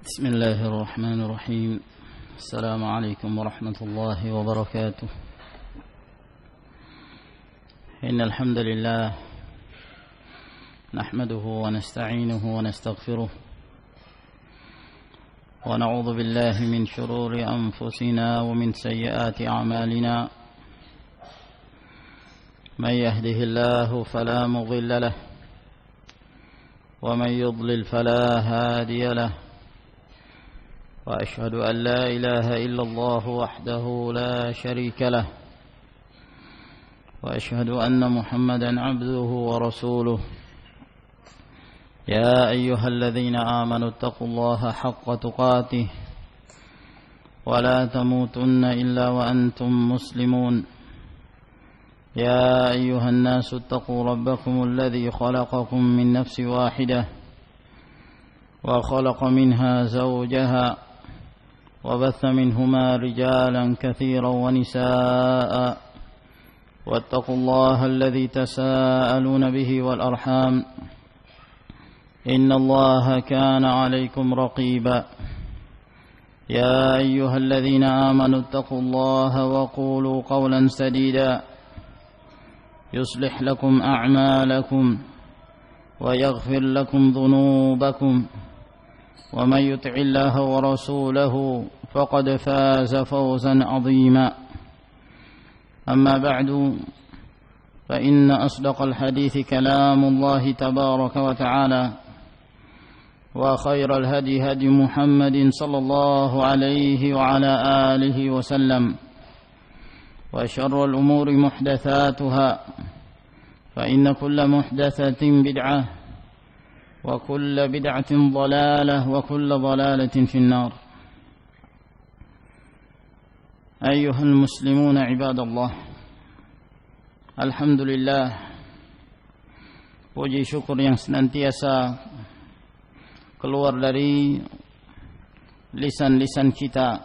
بسم الله الرحمن الرحيم. السلام عليكم ورحمة الله وبركاته. إن الحمد لله نحمده ونستعينه ونستغفره ونعوذ بالله من شرور أنفسنا ومن سيئات أعمالنا. من يهده الله فلا مضل له ومن يضلل فلا هادي له، وأشهد أن لا إله إلا الله وحده لا شريك له، وأشهد أن محمدا عبده ورسوله. يا أيها الذين آمنوا اتقوا الله حق تقاته ولا تموتن إلا وأنتم مسلمون. يا أيها الناس اتقوا ربكم الذي خلقكم من نفس واحدة وخلق منها زوجها وبث منهما رجالا كثيرا ونساء، واتقوا الله الذي تساءلون به والأرحام إن الله كان عليكم رقيبا. يا أيها الذين آمنوا اتقوا الله وقولوا قولا سديدا يصلح لكم أعمالكم ويغفر لكم ذنوبكم، ومن يطع الله ورسوله فقد فاز فوزا عظيما. أما بعد، فإن أصدق الحديث كلام الله تبارك وتعالى، وخير الهدي هدي محمد صلى الله عليه وعلى آله وسلم، وشر الأمور محدثاتها، فإن كل محدثة بدعة وكل بدعة ضلالة وكل ضلالة في النار. أيها المسلمون عباد الله، alhamdulillah, puji syukur yang senantiasa keluar dari lisan-lisan kita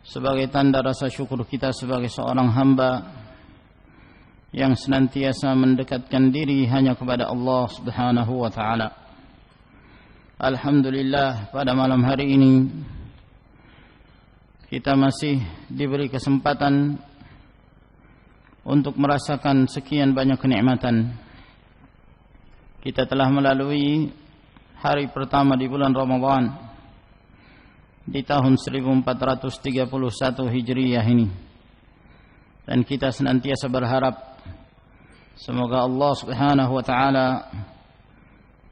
sebagai tanda rasa syukur kita sebagai seorang hamba yang senantiasa mendekatkan diri hanya kepada Allah Subhanahu wa taala. Alhamdulillah, pada malam hari ini kita masih diberi kesempatan untuk merasakan sekian banyak kenikmatan. Kita telah melalui hari pertama di bulan Ramadan di tahun 1431 Hijriyah ini, dan kita senantiasa berharap semoga Allah Subhanahu wa taala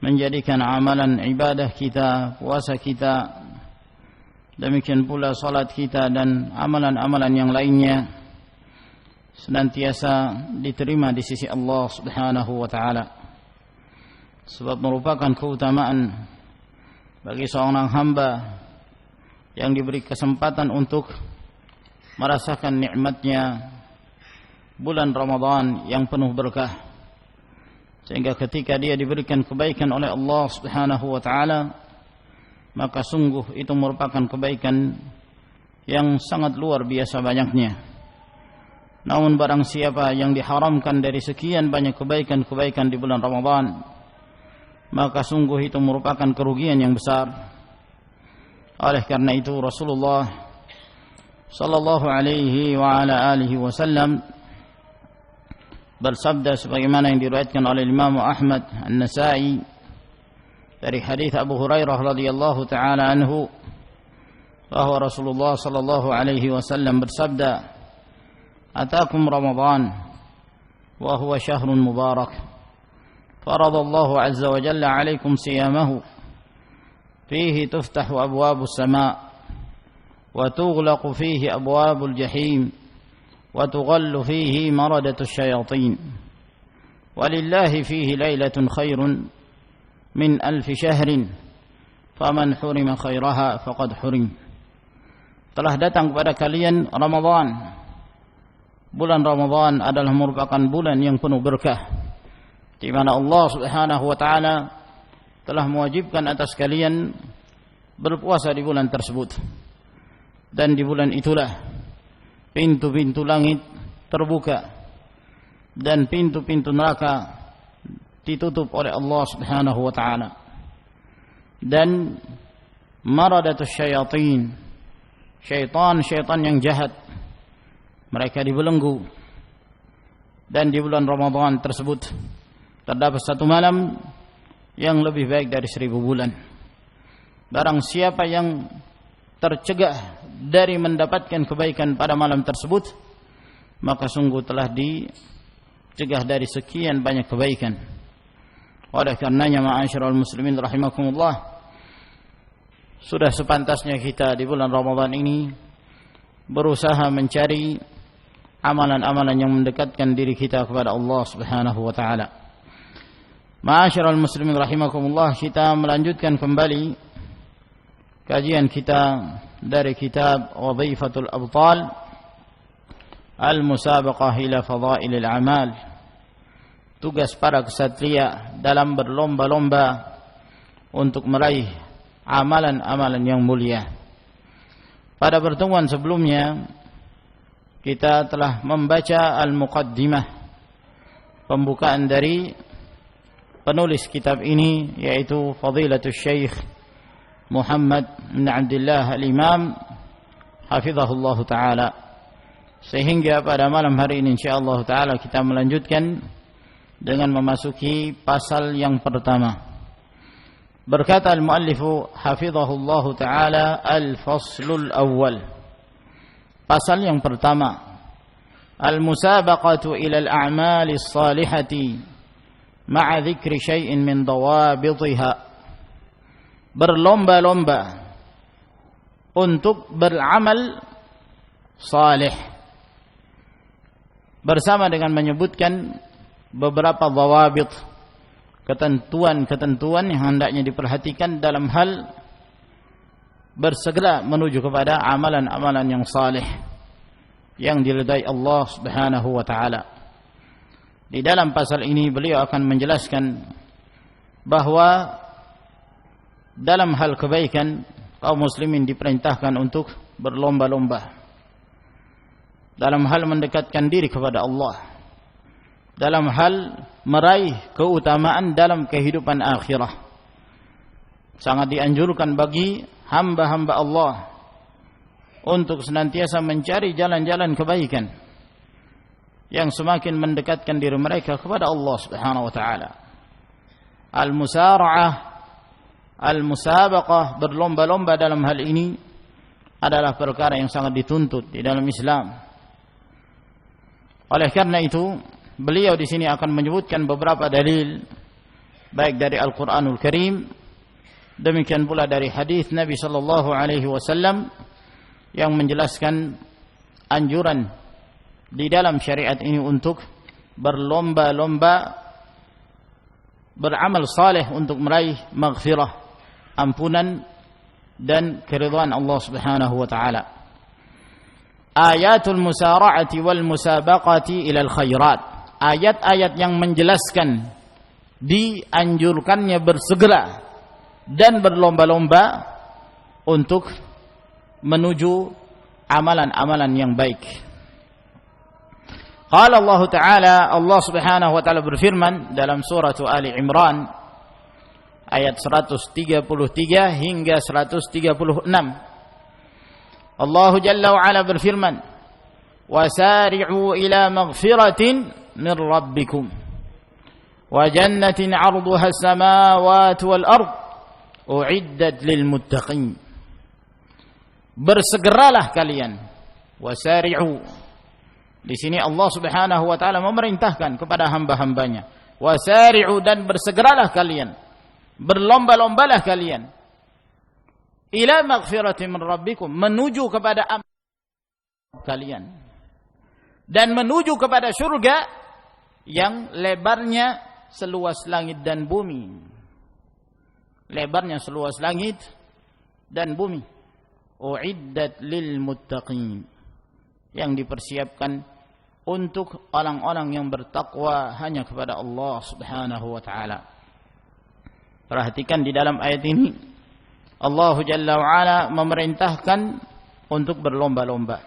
menjadikan amalan ibadah kita, puasa kita, demikian pula salat kita dan amalan-amalan yang lainnya senantiasa diterima di sisi Allah Subhanahu wa taala. Sebab merupakan keutamaan bagi seorang hamba yang diberi kesempatan untuk merasakan nikmatnya bulan Ramadan yang penuh berkah, sehingga ketika dia diberikan kebaikan oleh Allah Subhanahu wa taala, maka sungguh itu merupakan kebaikan yang sangat luar biasa banyaknya. Namun barang siapa yang diharamkan dari sekian banyak kebaikan-kebaikan di bulan Ramadan, maka sungguh itu merupakan kerugian yang besar. Oleh karena itu Rasulullah sallallahu alaihi wa ala alihi wasallam bersabda sebagaimana yang diriwayatkan oleh Imam Ahmad An-Nasa'i dari hadis Abu Hurairah radhiyallahu taala anhu, bahwa Rasulullah sallallahu alaihi wasallam bersabda, "Atakum Ramadan wa huwa syahrun mubarak, faradallahu azza wa jalla 'alaikum siyamahu, fihi tuftahu abwabus sama' wa tughlaqu fihi abwabul jahim wa tughallu fihi maradatus syayatin, walillahi fihi lailatun khairun min alfi syahrin, faman hurima khairaha faqad hurim." Telah datang kepada kalian Ramadan. Bulan Ramadan adalah merupakan bulan yang penuh berkah, di mana Allah Subhanahu wa taala telah mewajibkan atas kalian berpuasa di bulan tersebut. Dan di bulan itulah pintu-pintu langit terbuka dan pintu-pintu neraka ditutup oleh Allah Subhanahu wa taala. Dan maradatus syayatin, syaitan-syaitan yang jahat, mereka dibelenggu. Dan di bulan Ramadan tersebut terdapat satu malam yang lebih baik dari 1000 bulan. Barang siapa yang tercegah dari mendapatkan kebaikan pada malam tersebut, maka sungguh telah dicegah dari sekian banyak kebaikan. Oleh karenanya ma'asyiral muslimin rahimakumullah, sudah sepantasnya kita di bulan Ramadan ini berusaha mencari amalan-amalan yang mendekatkan diri kita kepada Allah Subhanahu wa taala. Ma'asyiral muslimin rahimakumullah, kita melanjutkan kembali kajian kita dari kitab Wadhifatul Abtal Al-Musabaqah ila Fadailil A'mal, tugas para kesatria dalam berlomba-lomba untuk meraih amalan-amalan yang mulia. Pada pertemuan sebelumnya kita telah membaca al-muqaddimah, pembukaan dari penulis kitab ini, yaitu Fadilatul Syekh Muhammad bin Abdullah al-Imam hafizahullah ta'ala. Sehingga pada malam hari ini insyaallah ta'ala kita melanjutkan dengan memasuki pasal yang pertama. Berkata al-muallifu hafizahullah ta'ala, al-faslul awwal, pasal yang pertama, al-musabaqatu ila al-a'mali as-salihati ma'a dzikri syai'in min dawabitiha, berlomba-lomba untuk beramal salih bersama dengan menyebutkan beberapa dawabit, ketentuan-ketentuan yang hendaknya diperhatikan dalam hal bersegera menuju kepada amalan-amalan yang salih yang diridai Allah Subhanahu wa taala. Di dalam pasal ini beliau akan menjelaskan bahwa dalam hal kebaikan kaum muslimin diperintahkan untuk berlomba-lomba dalam hal mendekatkan diri kepada Allah, dalam hal meraih keutamaan dalam kehidupan akhirah. Sangat dianjurkan bagi hamba-hamba Allah untuk senantiasa mencari jalan-jalan kebaikan yang semakin mendekatkan diri mereka kepada Allah Subhanahu wa taala. Al-musara'ah, al-musabaqah, berlomba-lomba dalam hal ini adalah perkara yang sangat dituntut di dalam Islam. Oleh karena itu, beliau di sini akan menyebutkan beberapa dalil baik dari Al-Qur'anul Karim, demikian pula dari hadis Nabi sallallahu alaihi wasallam yang menjelaskan anjuran di dalam syariat ini untuk berlomba-lomba beramal saleh untuk meraih maghfirah, ampunan dan keridhaan Allah Subhanahu wa taala. Ayatul musara'ati wal musabaqati ilal khairat, ayat-ayat yang menjelaskan dianjurkannya bersegera dan berlomba-lomba untuk menuju amalan-amalan yang baik. Qala Allah Ta'ala, Allah Subhanahu wa taala berfirman dalam surah Ali Imran ayat 133 hingga 136. Allah Jalla wa Ala berfirman, "Wasari'u ila maghfiratin min rabbikum wa jannatin 'arduha as-samawati wal ard u'iddat lil muttaqin." Bersegeralah kalian. Wasari'u, di sini Allah Subhanahu wa taala memerintahkan kepada hamba-hambanya, wasari'u, dan bersegeralah kalian, berlomba-lombalah kalian, ila maghfiratin min rabbikum, menuju kepada kalian dan menuju kepada surga yang lebarnya seluas langit dan bumi. Lebarnya seluas langit dan bumi. Uiddat lil muttaqin, yang dipersiapkan untuk orang-orang yang bertakwa hanya kepada Allah Subhanahu wa taala. Perhatikan di dalam ayat ini Allah Jalla wa Ala memerintahkan untuk berlomba-lomba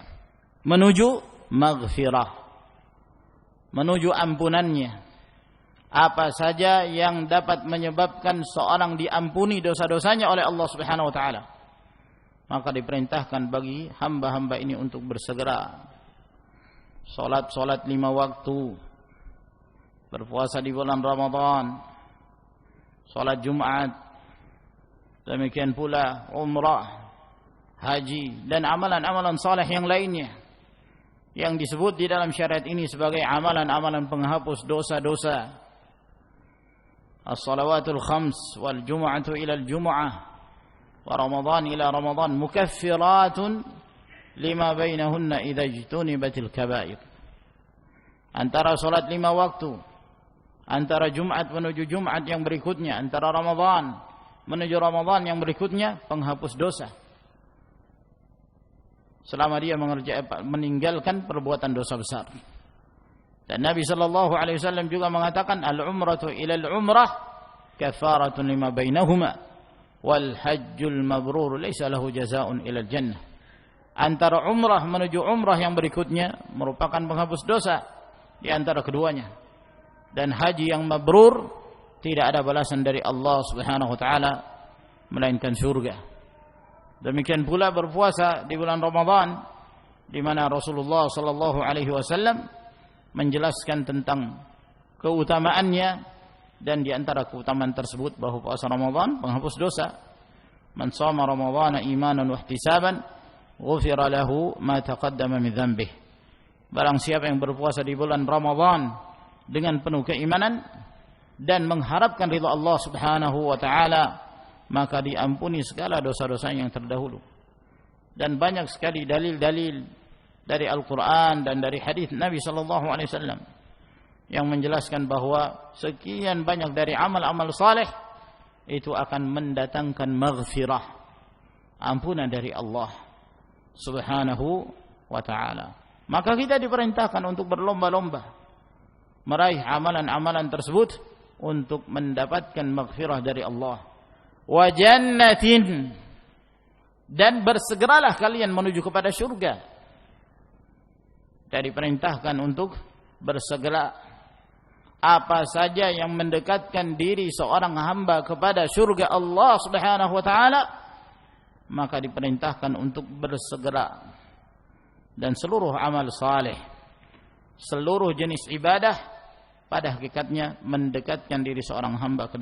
menuju maghfirah, menuju ampunannya. Apa saja yang dapat menyebabkan seorang diampuni dosa-dosanya oleh Allah Subhanahu wa taala, maka diperintahkan bagi hamba-hamba ini untuk bersegera salat 5 waktu, berpuasa di bulan Ramadan, salat Jumat, demikian pula umrah, haji, dan amalan-amalan saleh yang lainnya yang disebut di dalam syariat ini sebagai amalan-amalan penghapus dosa-dosa. As-salawatul khams wal jumu'atu ila al-jumu'ah wa Ramadan ila Ramadan mukaffiratun lima bainahunna idza ijtunibatil kaba'ir. Antara salat 5 waktu, antara Jumat menuju Jumat yang berikutnya, antara Ramadan menuju Ramadan yang berikutnya, penghapus dosa selama dia meninggalkan perbuatan dosa besar. Dan Nabi sallallahu alaihi wasallam juga mengatakan al-umratu ila al-umrah kafaratun lima bainahuma wal hajjul mabrur laisa lahu jazaa'un ila al-jannah. Antara umrah menuju umrah yang berikutnya merupakan penghapus dosa di antara keduanya, dan haji yang mabrur tidak ada balasan dari Allah Subhanahu wa taala melainkan surga. Demikian pula berpuasa di bulan Ramadan, di mana Rasulullah sallallahu alaihi wasallam menjelaskan tentang keutamaannya, dan di antara keutamaan tersebut bahwa puasa Ramadan penghapus dosa. Man shoma Ramadhana imanan wa ihtisaban ghufira lahu ma taqaddama min dhanbih. Barang siapa yang berpuasa di bulan Ramadan dengan penuh keimanan dan mengharapkan ridha Allah Subhanahu wa taala, maka diampuni segala dosa-dosa yang terdahulu. Dan banyak sekali dalil-dalil dari Al-Quran dan dari hadis Nabi sallallahu alaihi wasallam yang menjelaskan bahwa sekian banyak dari amal-amal saleh itu akan mendatangkan maghfirah, ampunan dari Allah Subhanahu wa taala. Maka kita diperintahkan untuk berlomba-lomba meraih amalan-amalan tersebut untuk mendapatkan maghfirah dari Allah. Wa jannatin, dan bersegeralah kalian menuju kepada surga. Dan diperintahkan untuk bersegera. Apa saja yang mendekatkan diri seorang hamba kepada surga Allah Subhanahu wa taala, maka diperintahkan untuk bersegera. Dan seluruh amal saleh, seluruh jenis ibadah pada hakikatnya mendekatkan diri seorang hamba ke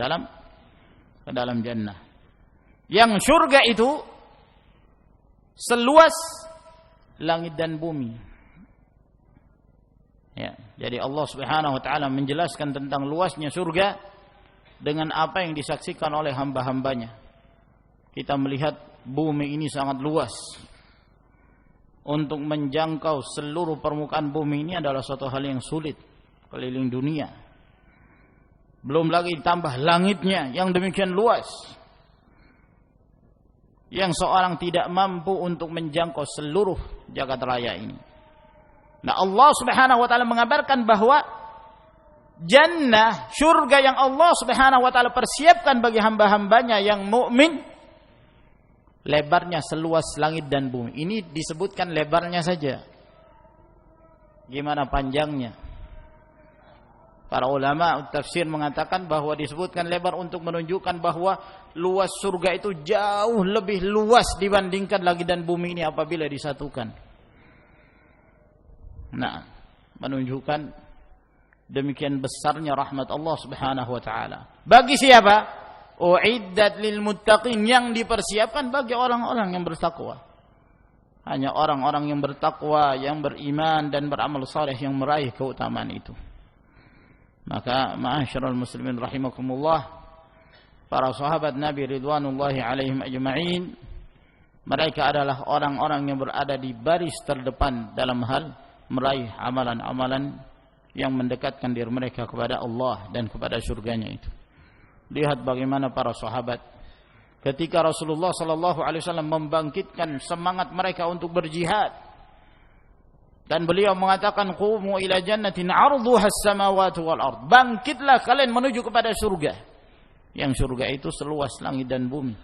dalam jannah. Yang surga itu seluas langit dan bumi. Ya, jadi Allah Subhanahu wa taala menjelaskan tentang luasnya surga dengan apa yang disaksikan oleh hamba-hambanya. Kita melihat bumi ini sangat luas. Untuk menjangkau seluruh permukaan bumi ini adalah suatu hal yang sulit, keliling dunia. Belum lagi ditambah langitnya yang demikian luas, yang seorang tidak mampu untuk menjangkau seluruh jagat raya ini. Nah, Allah Subhanahu wa taala mengabarkan bahwa jannah, surga yang Allah Subhanahu wa taala persiapkan bagi hamba-hambanya yang mukmin, lebarnya seluas langit dan bumi. Ini disebutkan lebarnya saja. Gimana panjangnya? Para ulama tafsir mengatakan bahwa disebutkan lebar untuk menunjukkan bahwa luas surga itu jauh lebih luas dibandingkan langit dan bumi ini apabila disatukan. Nah, menunjukkan demikian besarnya rahmat Allah Subhanahu wa taala. Bagi siapa? Uiddat lil muttaqin, yang dipersiapkan bagi orang-orang yang bertakwa. Hanya orang-orang yang bertakwa, yang beriman dan beramal saleh yang meraih keutamaan itu. Maka ma'asyiral muslimin rahimakumullah, para sahabat Nabi ridwanullahi alaihim ajma'in, mereka adalah orang-orang yang berada di baris terdepan dalam hal meraih amalan-amalan yang mendekatkan diri mereka kepada Allah dan kepada surganya itu. Lihat bagaimana para sahabat ketika Rasulullah sallallahu alaihi wasallam membangkitkan semangat mereka untuk berjihad, dan beliau mengatakan qumu ila jannatin 'arduha as-samawati wal ard, bangkitlah kalian menuju kepada surga, yang surga itu seluas langit dan bumi.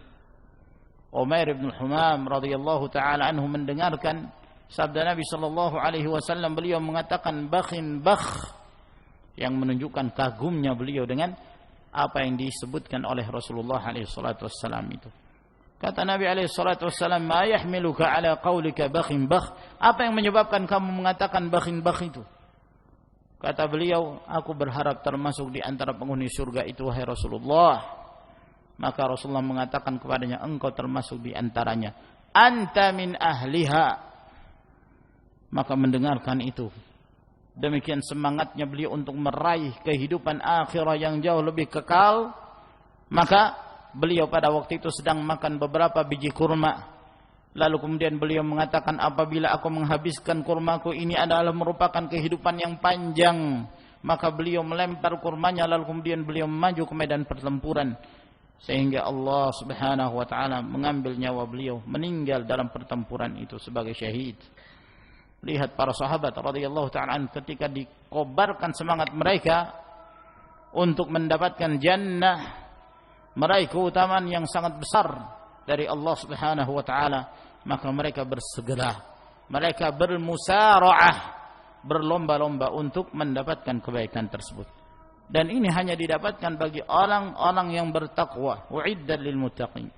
Umair bin Humam radhiyallahu taala anhu mendengarkan sabda Nabi sallallahu alaihi wasallam, beliau mengatakan bakhin bakh, yang menunjukkan kagumnya beliau dengan apa yang disebutkan oleh Rasulullah alaihi salatu wassalam itu. Kata Nabi alaihi salatu wassalam, "Ma yahmiluka ala qaulika bakhin bakh?" Apa yang menyebabkan kamu mengatakan bakhin bakh itu? Kata beliau, "Aku berharap termasuk di antara penghuni surga itu, wahai Rasulullah." Maka Rasulullah mengatakan kepadanya, "Engkau termasuk di antaranya. Anta min ahliha." Maka mendengarkan itu, demikian semangatnya beliau untuk meraih kehidupan akhirah yang jauh lebih kekal. Maka beliau pada waktu itu sedang makan beberapa biji kurma. Lalu kemudian beliau mengatakan, apabila aku menghabiskan kurmaku ini adalah merupakan kehidupan yang panjang. Maka beliau melempar kurmanya, lalu kemudian beliau maju ke medan pertempuran. Sehingga Allah subhanahu wa ta'ala mengambil nyawa beliau, meninggal dalam pertempuran itu sebagai syahid. Lihat para sahabat radhiyallahu ta'ala ketika dikobarkan semangat mereka untuk mendapatkan jannah, meraih keutamaan yang sangat besar dari Allah subhanahu wa ta'ala, maka mereka bersegera, mereka bermusara'ah, berlomba-lomba untuk mendapatkan kebaikan tersebut. Dan ini hanya didapatkan bagi orang-orang yang bertakwa. U'iddat lil muttaqin.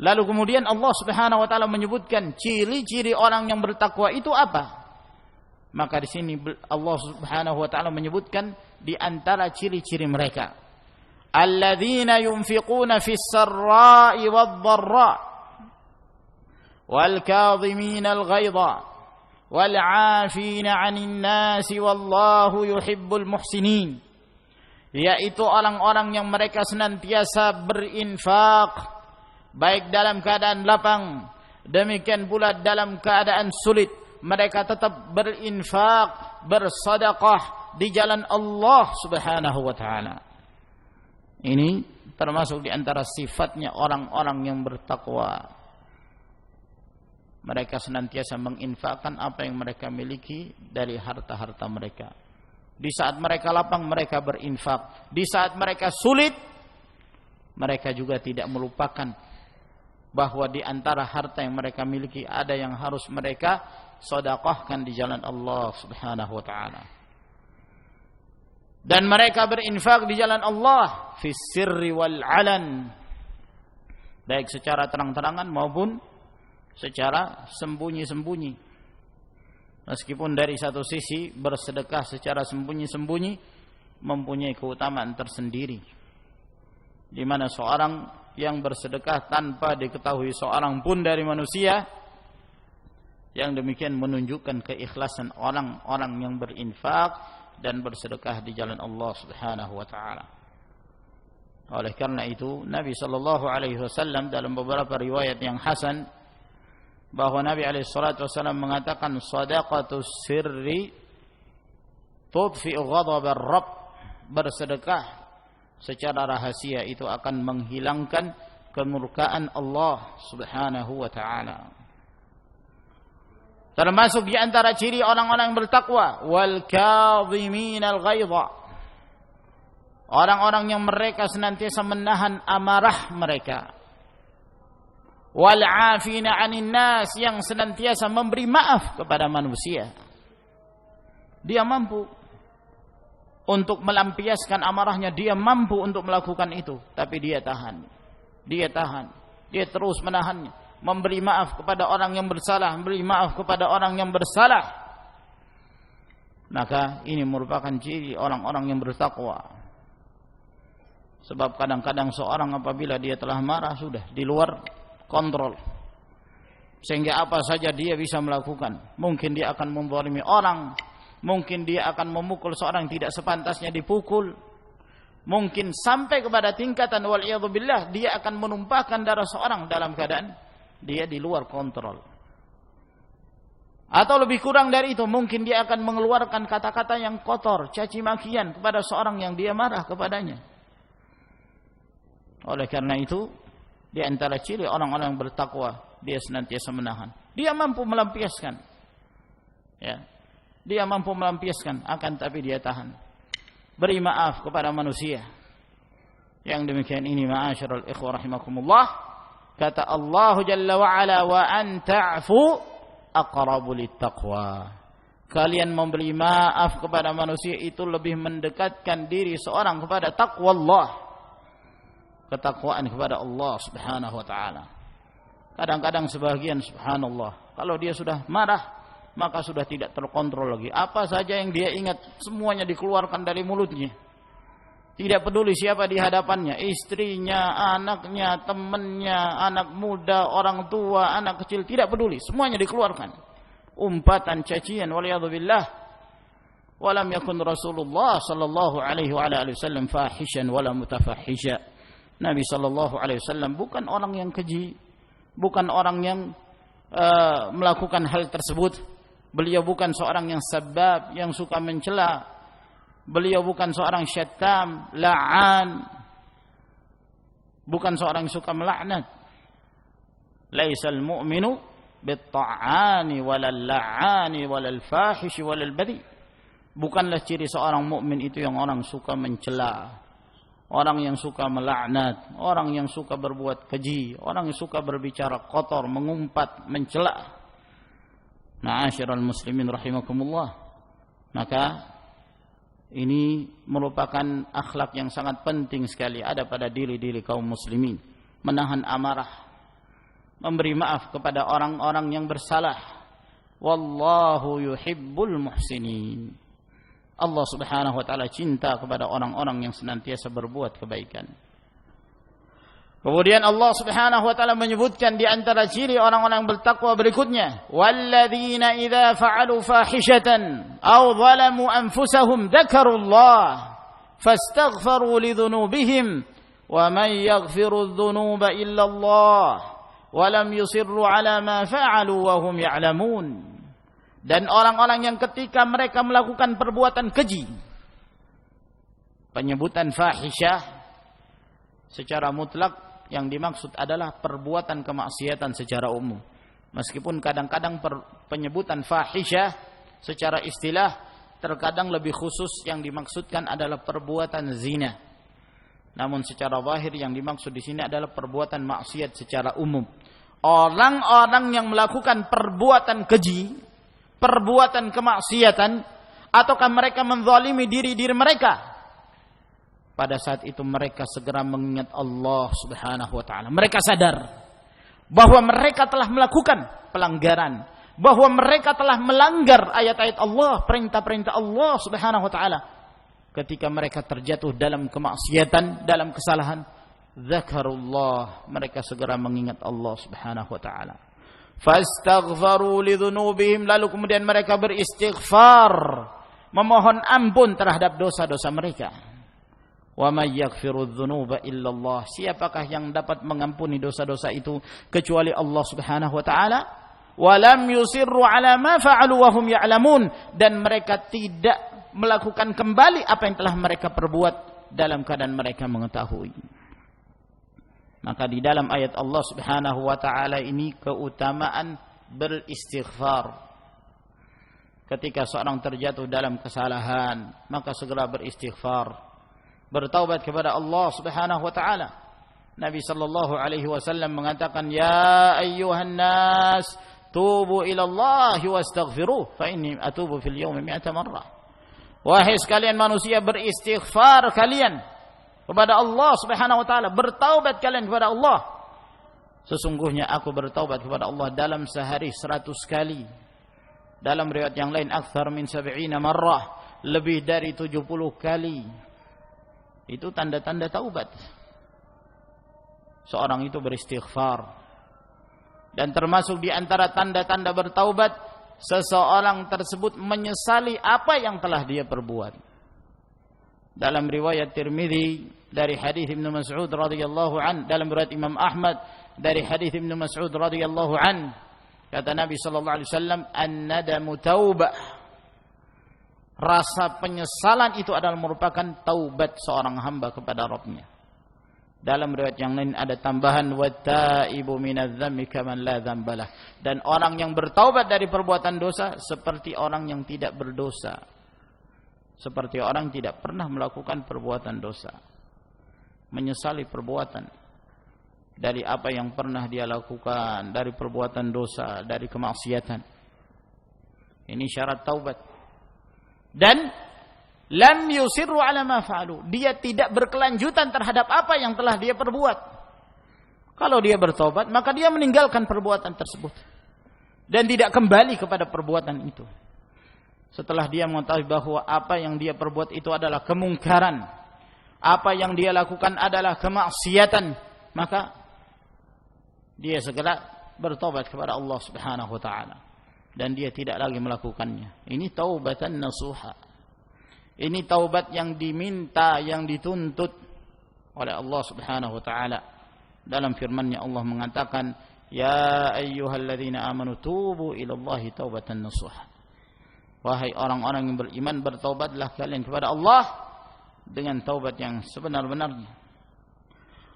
Lalu kemudian Allah subhanahu wa ta'ala menyebutkan ciri-ciri orang yang bertakwa itu apa? Maka di sini Allah subhanahu wa ta'ala menyebutkan di antara ciri-ciri mereka, alladzina yunfiquna fis sarra'i wad-dharra wal kadhimina al-ghaidha wal 'afina 'anil nasi wallahu yuhibbul muhsinin. Yaitu orang-orang yang mereka senantiasa berinfak baik dalam keadaan lapang, demikian pula dalam keadaan sulit. Mereka tetap berinfak, bersedekah di jalan Allah subhanahu wa ta'ala. Ini termasuk di antara sifatnya orang-orang yang bertakwa. Mereka senantiasa menginfakkan apa yang mereka miliki dari harta-harta mereka. Di saat mereka lapang, mereka berinfak. Di saat mereka sulit, mereka juga tidak melupakan bahwa di antara harta yang mereka miliki ada yang harus mereka sedekahkan di jalan Allah subhanahu wa ta'ala. Dan mereka berinfak di jalan Allah fi sirri wal alan, baik secara terang-terangan maupun secara sembunyi-sembunyi. Meskipun dari satu sisi bersedekah secara sembunyi-sembunyi mempunyai keutamaan tersendiri, di mana seorang yang bersedekah tanpa diketahui seorang pun dari manusia, yang demikian menunjukkan keikhlasan orang-orang yang berinfak dan bersedekah di jalan Allah subhanahu wa ta'ala. Oleh karena itu Nabi sallallahu alaihi wasallam dalam beberapa riwayat yang hasan, bahwa Nabi alaihi salatu wasallam mengatakan, sadaqatus sirri tudfi'u ghadabar rabb, bersedekah secara rahasia itu akan menghilangkan kemurkaan Allah subhanahu wa ta'ala. Termasuk di antara ciri orang-orang yang bertakwa, wal kadhiminal ghaidha, orang-orang yang mereka senantiasa menahan amarah mereka, wal 'afina 'anil nas, yang senantiasa memberi maaf kepada manusia. Dia mampu untuk melampiaskan amarahnya, dia mampu untuk melakukan itu, tapi dia tahan, dia terus menahannya, memberi maaf kepada orang yang bersalah, memberi maaf kepada orang yang bersalah. Maka ini merupakan ciri orang-orang yang bertakwa. Sebab kadang-kadang seorang apabila dia telah marah, sudah di luar kontrol, sehingga apa saja dia bisa melakukan. Mungkin dia akan menzalimi orang, mungkin dia akan memukul seorang yang tidak sepantasnya dipukul, mungkin sampai kepada tingkatan wal'iyadzubillah dia akan menumpahkan darah seorang dalam keadaan dia di luar kontrol. Atau lebih kurang dari itu, mungkin dia akan mengeluarkan kata-kata yang kotor, caci makian kepada seorang yang dia marah kepadanya. Oleh karena itu, di antara ciri orang-orang yang bertakwa, dia senantiasa menahan. Dia mampu melampiaskan, ya, dia mampu melampiaskan, akan tapi dia tahan. Beri maaf kepada manusia. Yang demikian ini, ma'asyiral ikhwah rahimakumullah, kata Allah Jalla wa'ala, wa an ta'fu aqrabu littaqwa. Kalian memberi maaf kepada manusia itu lebih mendekatkan diri seorang kepada taqwa Allah, ketakwaan kepada Allah subhanahu wa ta'ala. Kadang-kadang sebagian, subhanallah, kalau dia sudah marah, maka sudah tidak terkontrol lagi. Apa saja yang dia ingat, semuanya dikeluarkan dari mulutnya. Tidak peduli siapa di hadapannya, istrinya, anaknya, temannya, anak muda, orang tua, anak kecil, tidak peduli, semuanya dikeluarkan. Umpatan, cacian, waliyadzubillah. Walam yakun Rasulullah sallallahu alaihi wasallam fahishan wala mutafahisha. Nabi sallallahu alaihi wasallam bukan orang yang keji, bukan orang yang melakukan hal tersebut. Beliau bukan seorang yang sabab, yang suka mencela. Beliau bukan seorang syattam, la'an. Bukan seorang yang suka melaknat. Laisal mu'minu bit-ta'ani walal la'ani walal fahishi walal badi. Bukanlah ciri seorang mukmin itu yang orang suka mencela, orang yang suka melaknat, orang yang suka berbuat keji, orang yang suka berbicara kotor, mengumpat, mencela. Ma'asyiral muslimin rahimakumullah. Maka ini merupakan akhlak yang sangat penting sekali ada pada diri-diri kaum muslimin. Menahan amarah, memberi maaf kepada orang-orang yang bersalah. Wallahu yuhibbul muhsinin. Allah subhanahu wa ta'ala cinta kepada orang-orang yang senantiasa berbuat kebaikan. Kemudian Allah subhanahu wa ta'ala menyebutkan di antara ciri orang-orang yang bertakwa berikutnya. Walladzina idza fa'alu fahishatan aw zalamu anfusahum dzakarullah fastaghfaru lidzunubihim wa man yaghfiru dzunuba illa Allah wa lam yusirru ala ma fa'alu wa hum ya'lamun. Dan orang-orang yang ketika mereka melakukan perbuatan keji, penyebutan fahisyah secara mutlak yang dimaksud adalah perbuatan kemaksiatan secara umum. Meskipun kadang-kadang penyebutan fahisyah secara istilah terkadang lebih khusus yang dimaksudkan adalah perbuatan zina. Namun secara zahir yang dimaksud di sini adalah perbuatan maksiat secara umum. Orang-orang yang melakukan perbuatan keji, perbuatan kemaksiatan, ataukah mereka menzalimi diri-diri mereka, pada saat itu mereka segera mengingat Allah subhanahu wa ta'ala. Mereka sadar bahwa mereka telah melakukan pelanggaran, bahwa mereka telah melanggar ayat-ayat Allah, perintah-perintah Allah subhanahu wa ta'ala. Ketika mereka terjatuh dalam kemaksiatan, dalam kesalahan, dzakarullah, mereka segera mengingat Allah subhanahu wa ta'ala. Fastaghfaru lidzunubihim, lalu kemudian mereka beristighfar, memohon ampun terhadap dosa-dosa mereka. Wa may yaghfiru dzunuba illallah, siapakah yang dapat mengampuni dosa-dosa itu kecuali Allah Subhanahu wa taala. Wa lam yusirru ala ma fa'alu wa hum ya'lamun, dan mereka tidak melakukan kembali apa yang telah mereka perbuat dalam keadaan mereka mengetahui. Maka di dalam ayat Allah Subhanahu wa taala ini keutamaan beristighfar. Ketika seorang terjatuh dalam kesalahan, maka segera beristighfar, bertaubat kepada Allah Subhanahu wa taala. Nabi sallallahu alaihi wasallam mengatakan, "Ya ayyuhan nas, tubu ila Allah wastaghfiruh, fa inni atubu fil yawmi 100 marrah." Wahai sekalian manusia, beristighfar kalian kepada Allah Subhanahu wa taala, bertaubat kalian kepada Allah. Sesungguhnya aku bertaubat kepada Allah dalam sehari 100 kali. Dalam riwayat yang lain akthar min 70 marrah, lebih dari 70 kali. Itu tanda-tanda taubat. Seorang itu beristighfar. Dan termasuk di antara tanda-tanda bertaubat, seseorang tersebut menyesali apa yang telah dia perbuat. Dalam riwayat Tirmidzi dari hadis Ibnu Mas'ud radhiyallahu an, dalam riwayat Imam Ahmad dari hadis Ibnu Mas'ud radhiyallahu an, kata Nabi sallallahu alaihi wasallam, an-nadamu taubah. Rasa penyesalan itu adalah merupakan taubat seorang hamba kepada Rabb-Nya. Dalam riwayat yang lain ada tambahan, wattaibu minadz-dzambi kaman la dzambalah, dan orang yang bertaubat dari perbuatan dosa seperti orang yang tidak berdosa, seperti orang yang tidak pernah melakukan perbuatan dosa. Menyesali perbuatan dari apa yang pernah dia lakukan, dari perbuatan dosa, dari kemaksiatan. Ini syarat taubat. Dan lam yusirru ala ma fa'alu, dia tidak berkelanjutan terhadap apa yang telah dia perbuat. Kalau dia bertobat, maka dia meninggalkan perbuatan tersebut dan tidak kembali kepada perbuatan itu. Setelah dia mengetahui bahwa apa yang dia perbuat itu adalah kemungkaran, apa yang dia lakukan adalah kemaksiatan, maka dia segera bertobat kepada Allah Subhanahu wa taala dan dia tidak lagi melakukannya. Ini taubatan nasuha. Ini taubat yang diminta, yang dituntut oleh Allah Subhanahu wa taala. Dalam firman-Nya Allah mengatakan, "Ya ayyuhalladzina amanu tubu ilallahi taubatan nasuha." Wahai orang-orang yang beriman, bertaubatlah kalian kepada Allah dengan taubat yang sebenar-benarnya.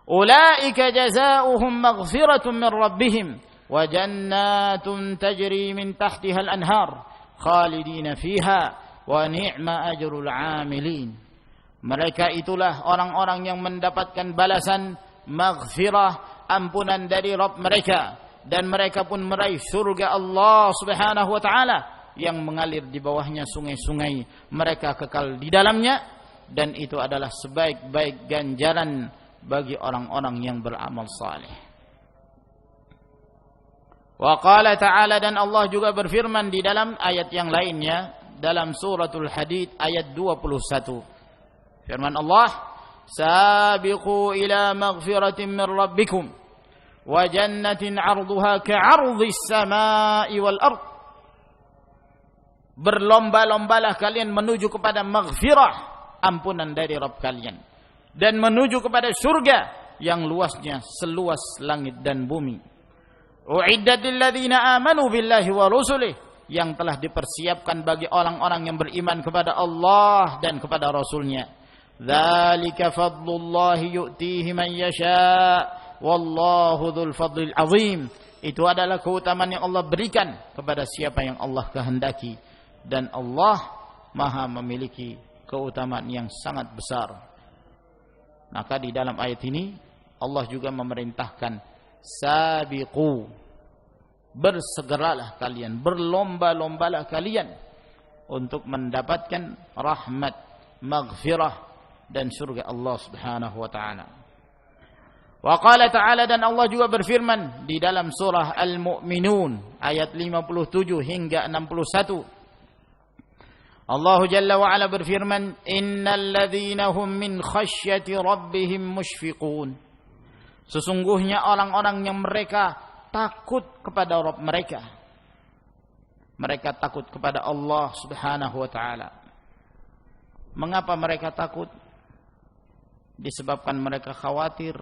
Ulaika jazaohum maghfiratun min rabbihim wa jannatun tajri min tahtiha al-anhar khalidina fiha wa ni'ma ajrul 'amilin. Mereka itulah orang-orang yang mendapatkan balasan maghfirah, ampunan dari Rabb mereka, dan mereka pun meraih surga Allah Subhanahu wa taala yang mengalir di bawahnya sungai-sungai, mereka kekal di dalamnya, dan itu adalah sebaik-baik ganjaran bagi orang-orang yang beramal saleh. Wa qala ta'ala, dan Allah juga berfirman di dalam ayat yang lainnya dalam suratul Hadid ayat 21. Firman Allah, "Sabiqu ila maghfiratin min rabbikum wa jannatin 'arduha ka'ardhis samai wal ard." Berlomba-lombalah kalian menuju kepada maghfirah, ampunan dari Rabb kalian, dan menuju kepada surga yang luasnya seluas langit dan bumi. U'iddat lil ladzina amanu billahi wa rusulih, yang telah dipersiapkan bagi orang-orang yang beriman kepada Allah dan kepada Rasulnya. Dzalika fadlullahi yu'tihi man yasha wallahu dzul fadlil azim. Itu adalah keutamaan yang Allah berikan kepada siapa yang Allah kehendaki, dan Allah Maha memiliki keutamaan yang sangat besar. Maka di dalam ayat ini Allah juga memerintahkan, sabiqu, bersegeralah kalian, berlomba-lombalah kalian untuk mendapatkan rahmat, maghfirah dan surga Allah Subhanahu wa taala. Wa qala ta'ala, dan Allah juga berfirman di dalam surah Al-Mu'minun ayat 57 hingga 61. Allah Jalla wa Ala berfirman, "Innal ladzina hum min khasyati rabbihim mushfiqun." Sesungguhnya orang-orang yang mereka takut kepada Rabb mereka. Mereka takut kepada Allah Subhanahu wa taala. Mengapa mereka takut? Disebabkan mereka khawatir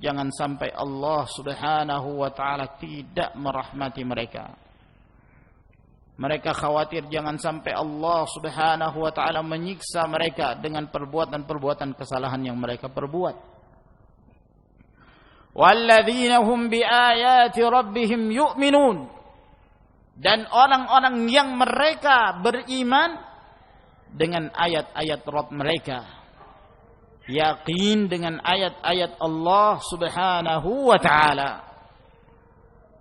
jangan sampai Allah Subhanahu wa taala tidak merahmati mereka. Mereka khawatir jangan sampai Allah Subhanahu wa taala menyiksa mereka dengan perbuatan-perbuatan kesalahan yang mereka perbuat. Walladzina hum biayati rabbihim yu'minun. Dan orang-orang yang mereka beriman dengan ayat-ayat Rabb mereka, yakin dengan ayat-ayat Allah Subhanahu wa taala.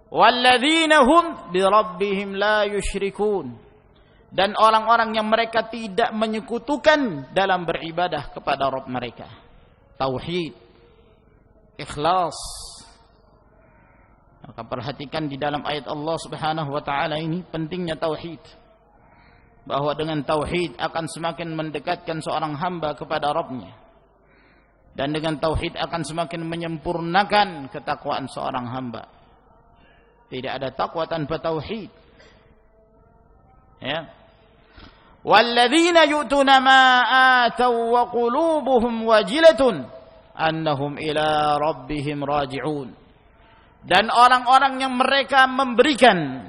Walladzina hum bi rabbihim la yusyrikun. Dan orang-orang yang mereka tidak menyekutukan dalam beribadah kepada Rabb mereka. Tauhid, ikhlas. Maka perhatikan di dalam ayat Allah Subhanahu wa taala ini pentingnya tauhid. Bahwa dengan tauhid akan semakin mendekatkan seorang hamba kepada Rabb-Nya. Dan dengan tauhid akan semakin menyempurnakan ketakwaan seorang hamba. Tidak ada takwa tanpa tauhid. Ya. Walladzina yu'tuna ma ataw wa qulubuhum wajilatun annahum ila rabbihim raji'un. Dan orang-orang yang mereka memberikan,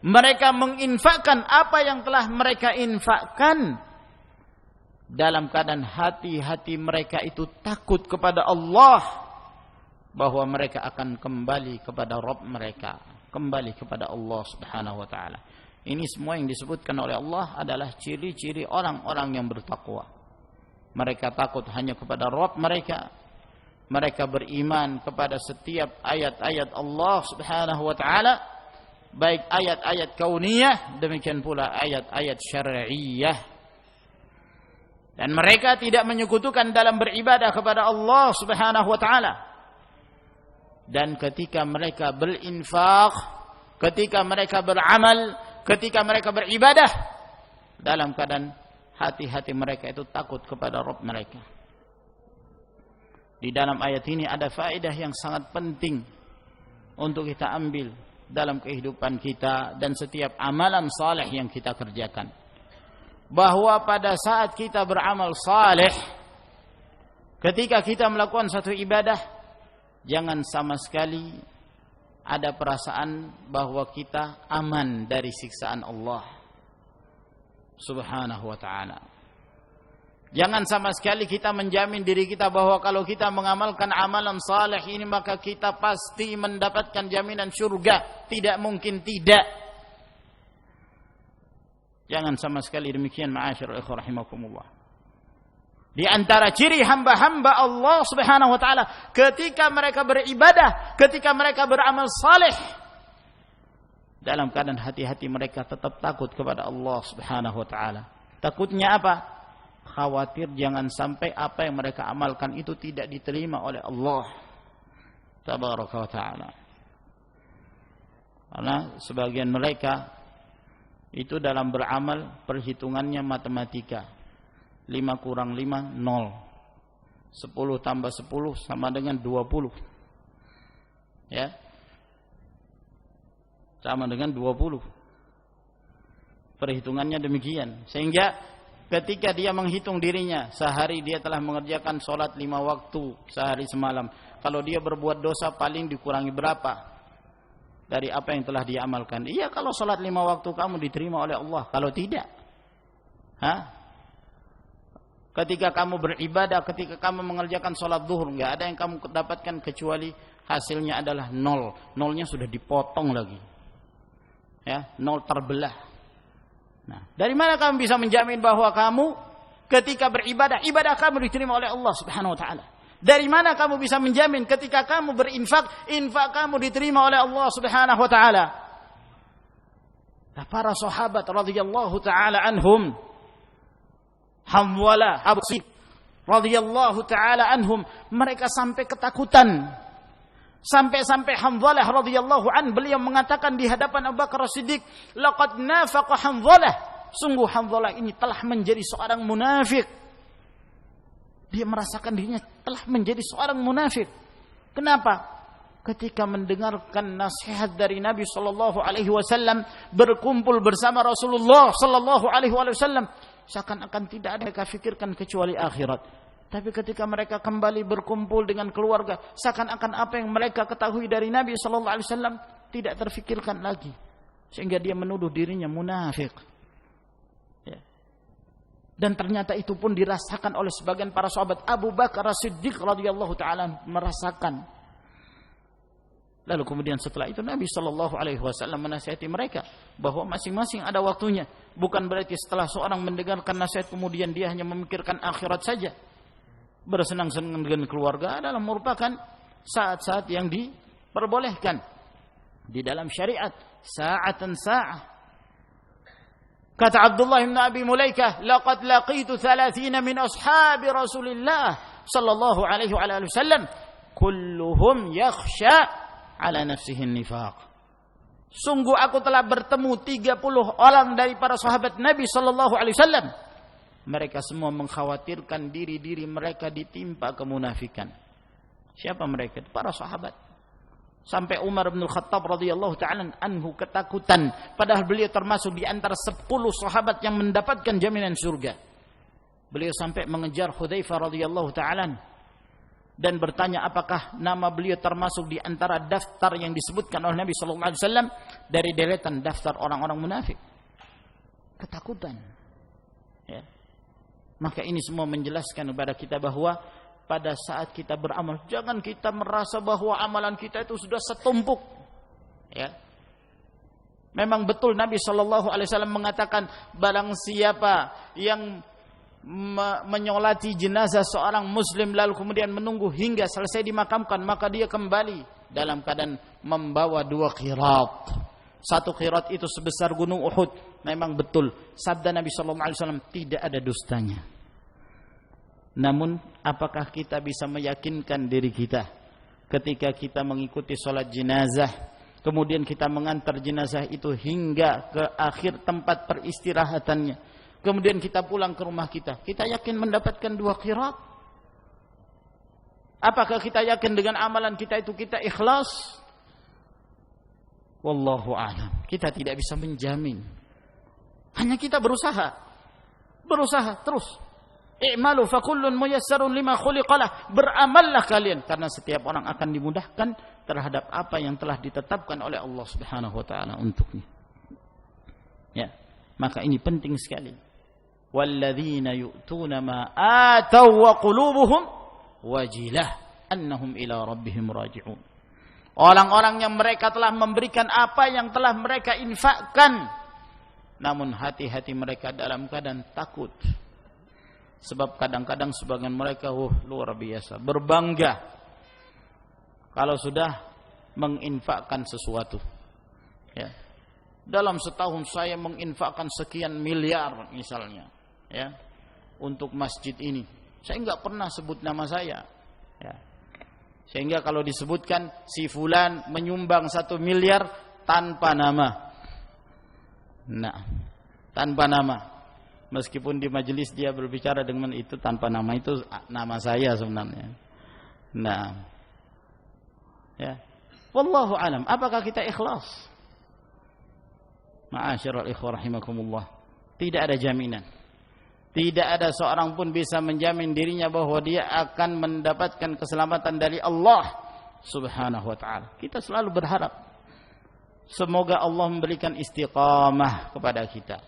mereka menginfakkan apa yang telah mereka infakkan, dalam keadaan hati-hati mereka itu takut kepada Allah, bahwa mereka akan kembali kepada Rabb mereka, kembali kepada Allah Subhanahu wa taala. Ini semua yang disebutkan oleh Allah adalah ciri-ciri orang-orang yang bertakwa. Mereka takut hanya kepada Rabb mereka. Mereka beriman kepada setiap ayat-ayat Allah Subhanahu wa taala, baik ayat-ayat kauniyah, demikian pula ayat-ayat syar'iyyah. Dan mereka tidak menyekutukan dalam beribadah kepada Allah Subhanahu wa taala. dan ketika mereka berinfak, ketika mereka beramal, ketika mereka beribadah, dalam keadaan hati-hati mereka itu takut kepada Rabb mereka. Di dalam ayat ini ada faedah yang sangat penting untuk kita ambil dalam kehidupan kita dan setiap amalan saleh yang kita kerjakan. Bahwa pada saat kita beramal saleh, ketika kita melakukan satu ibadah, jangan sama sekali ada perasaan bahwa kita aman dari siksaan Allah Subhanahu wa ta'ala. Jangan sama sekali kita menjamin diri kita bahwa kalau kita mengamalkan amalan saleh ini maka kita pasti mendapatkan jaminan surga. Tidak mungkin tidak. Jangan sama sekali demikian, ma'asyiral ikhwah rahimakumullah. Di antara ciri hamba-hamba Allah Subhanahu wa ta'ala ketika mereka beribadah, ketika mereka beramal saleh, dalam keadaan hati-hati mereka tetap takut kepada Allah Subhanahu wa ta'ala. Takutnya apa? Khawatir jangan sampai apa yang mereka amalkan itu tidak diterima oleh Allah Tabaraka wa ta'ala. Karena sebagian mereka itu dalam beramal perhitungannya matematika. 5 kurang 5, 0. 10 tambah 10 sama dengan 20. Ya. Sama dengan 20. Perhitungannya demikian. Sehingga ketika dia menghitung dirinya, sehari dia telah mengerjakan sholat 5 waktu sehari semalam. Kalau dia berbuat dosa paling dikurangi berapa dari apa yang telah dia amalkan? Iya, kalau sholat 5 waktu kamu diterima oleh Allah. Kalau tidak, ketika kamu beribadah, ketika kamu mengerjakan sholat zuhur, nggak ada yang kamu dapatkan kecuali hasilnya adalah 0. 0-nya sudah dipotong lagi. Ya, 0 terbelah. Nah, dari mana kamu bisa menjamin bahwa kamu ketika beribadah, ibadah kamu diterima oleh Allah Subhanahu wa ta'ala? Dari mana kamu bisa menjamin ketika kamu berinfak, infak kamu diterima oleh Allah Subhanahu wa ta'ala? Nah, para sahabat radhiyallahu ta'ala anhum, Hamwalah, Abu Sib radhiyallahu ta'ala anhum, mereka sampai ketakutan. Sampai-sampai Hamzalah radhiyallahu an, beliau mengatakan di hadapan Abu Bakar As-Siddiq, laqad nafaqa Hamzalah, sungguh Hamzalah ini telah menjadi seorang munafik. Dia merasakan dirinya telah menjadi seorang munafik. Kenapa? Ketika mendengarkan nasihat dari Nabi sallallahu alaihi wasallam, berkumpul bersama Rasulullah sallallahu alaihi wasallam, seakan-akan tidak ada yang mereka fikirkan kecuali akhirat. Tapi ketika mereka kembali berkumpul dengan keluarga, seakan-akan apa yang mereka ketahui dari Nabi sallallahu alaihi wasallam tidak terfikirkan lagi, sehingga dia menuduh dirinya munafik. Ya. Dan ternyata itu pun dirasakan oleh sebagian para sahabat. Abu Bakar As-Siddiq radhiyallahu taala merasakan. Lalu kemudian setelah itu Nabi sallallahu alaihi wasallam menasihati mereka bahwa masing-masing ada waktunya. Bukan berarti setelah seorang mendengarkan nasihat kemudian dia hanya memikirkan akhirat saja. Bersenang-senang dengan keluarga adalah merupakan saat-saat yang diperbolehkan di dalam syariat, sa'atan sa'ah. Kata Abdullah bin Abi Mulaikah, laqad laqitu 30 min ashabi Rasulillah sallallahu alaihi wasallam kulluhum yakhsha ala nafsihi nifaq. Sungguh aku telah bertemu 30 orang dari para sahabat Nabi sallallahu alaihi wasallam. Mereka semua mengkhawatirkan diri-diri mereka ditimpa kemunafikan. Siapa mereka? Para sahabat. Sampai Umar bin Khattab radhiyallahu ta'ala anhu ketakutan, padahal beliau termasuk di antara 10 sahabat yang mendapatkan jaminan surga. Beliau sampai mengejar Hudzaifah radhiyallahu ta'ala dan bertanya apakah nama beliau termasuk di antara daftar yang disebutkan oleh Nabi sallallahu alaihi wasallam dari deretan daftar orang-orang munafik. Ketakutan. Ya. Maka ini semua menjelaskan kepada kita bahwa pada saat kita beramal, jangan kita merasa bahwa amalan kita itu sudah setumpuk. Ya. Memang betul Nabi sallallahu alaihi wasallam mengatakan, barang siapa yang menyolati jenazah seorang muslim lalu kemudian menunggu hingga selesai dimakamkan, maka dia kembali dalam keadaan membawa 2 qirat. 1 qirat itu sebesar gunung Uhud. Memang betul sabda Nabi sallallahu alaihi wasallam tidak ada dustanya. Namun apakah kita bisa meyakinkan diri kita ketika kita mengikuti sholat jenazah, kemudian kita mengantar jenazah itu hingga ke akhir tempat peristirahatannya, kemudian kita pulang ke rumah kita yakin mendapatkan 2 qiraat? Apakah kita yakin dengan amalan kita itu kita ikhlas? Wallahu a'lam. Kita tidak bisa menjamin. Hanya kita berusaha terus. I'malu fakullun muyassarun lima khuliqalah. Beramallah kalian, karena setiap orang akan dimudahkan terhadap apa yang telah ditetapkan oleh Allah Subhanahu wa taala untuknya. Ya, maka ini penting sekali. Walladzina yu'tuna ma ataw wa qulubuhum wajilah annahum ila rabbihim raji'un. Orang-orang yang mereka telah memberikan apa yang telah mereka infakkan, namun hati-hati mereka dalam keadaan takut. Sebab kadang-kadang sebagian mereka luar biasa berbangga kalau sudah menginfakkan sesuatu. Ya. Dalam setahun saya menginfakkan sekian miliar misalnya, ya, untuk masjid ini. Saya enggak pernah sebut nama saya. Ya. Sehingga kalau disebutkan si fulan menyumbang 1 miliar tanpa nama. Nah, tanpa nama. Meskipun di majelis dia berbicara dengan itu tanpa nama, itu nama saya sebenarnya. Nah, ya, wallahu alam. Apakah kita ikhlas? Ma'asyiral ikhwah rahimakumullah, tidak ada jaminan. Tidak ada seorang pun bisa menjamin dirinya bahwa dia akan mendapatkan keselamatan dari Allah Subhanahu wa taala. Kita selalu berharap semoga Allah memberikan istiqamah kepada kita.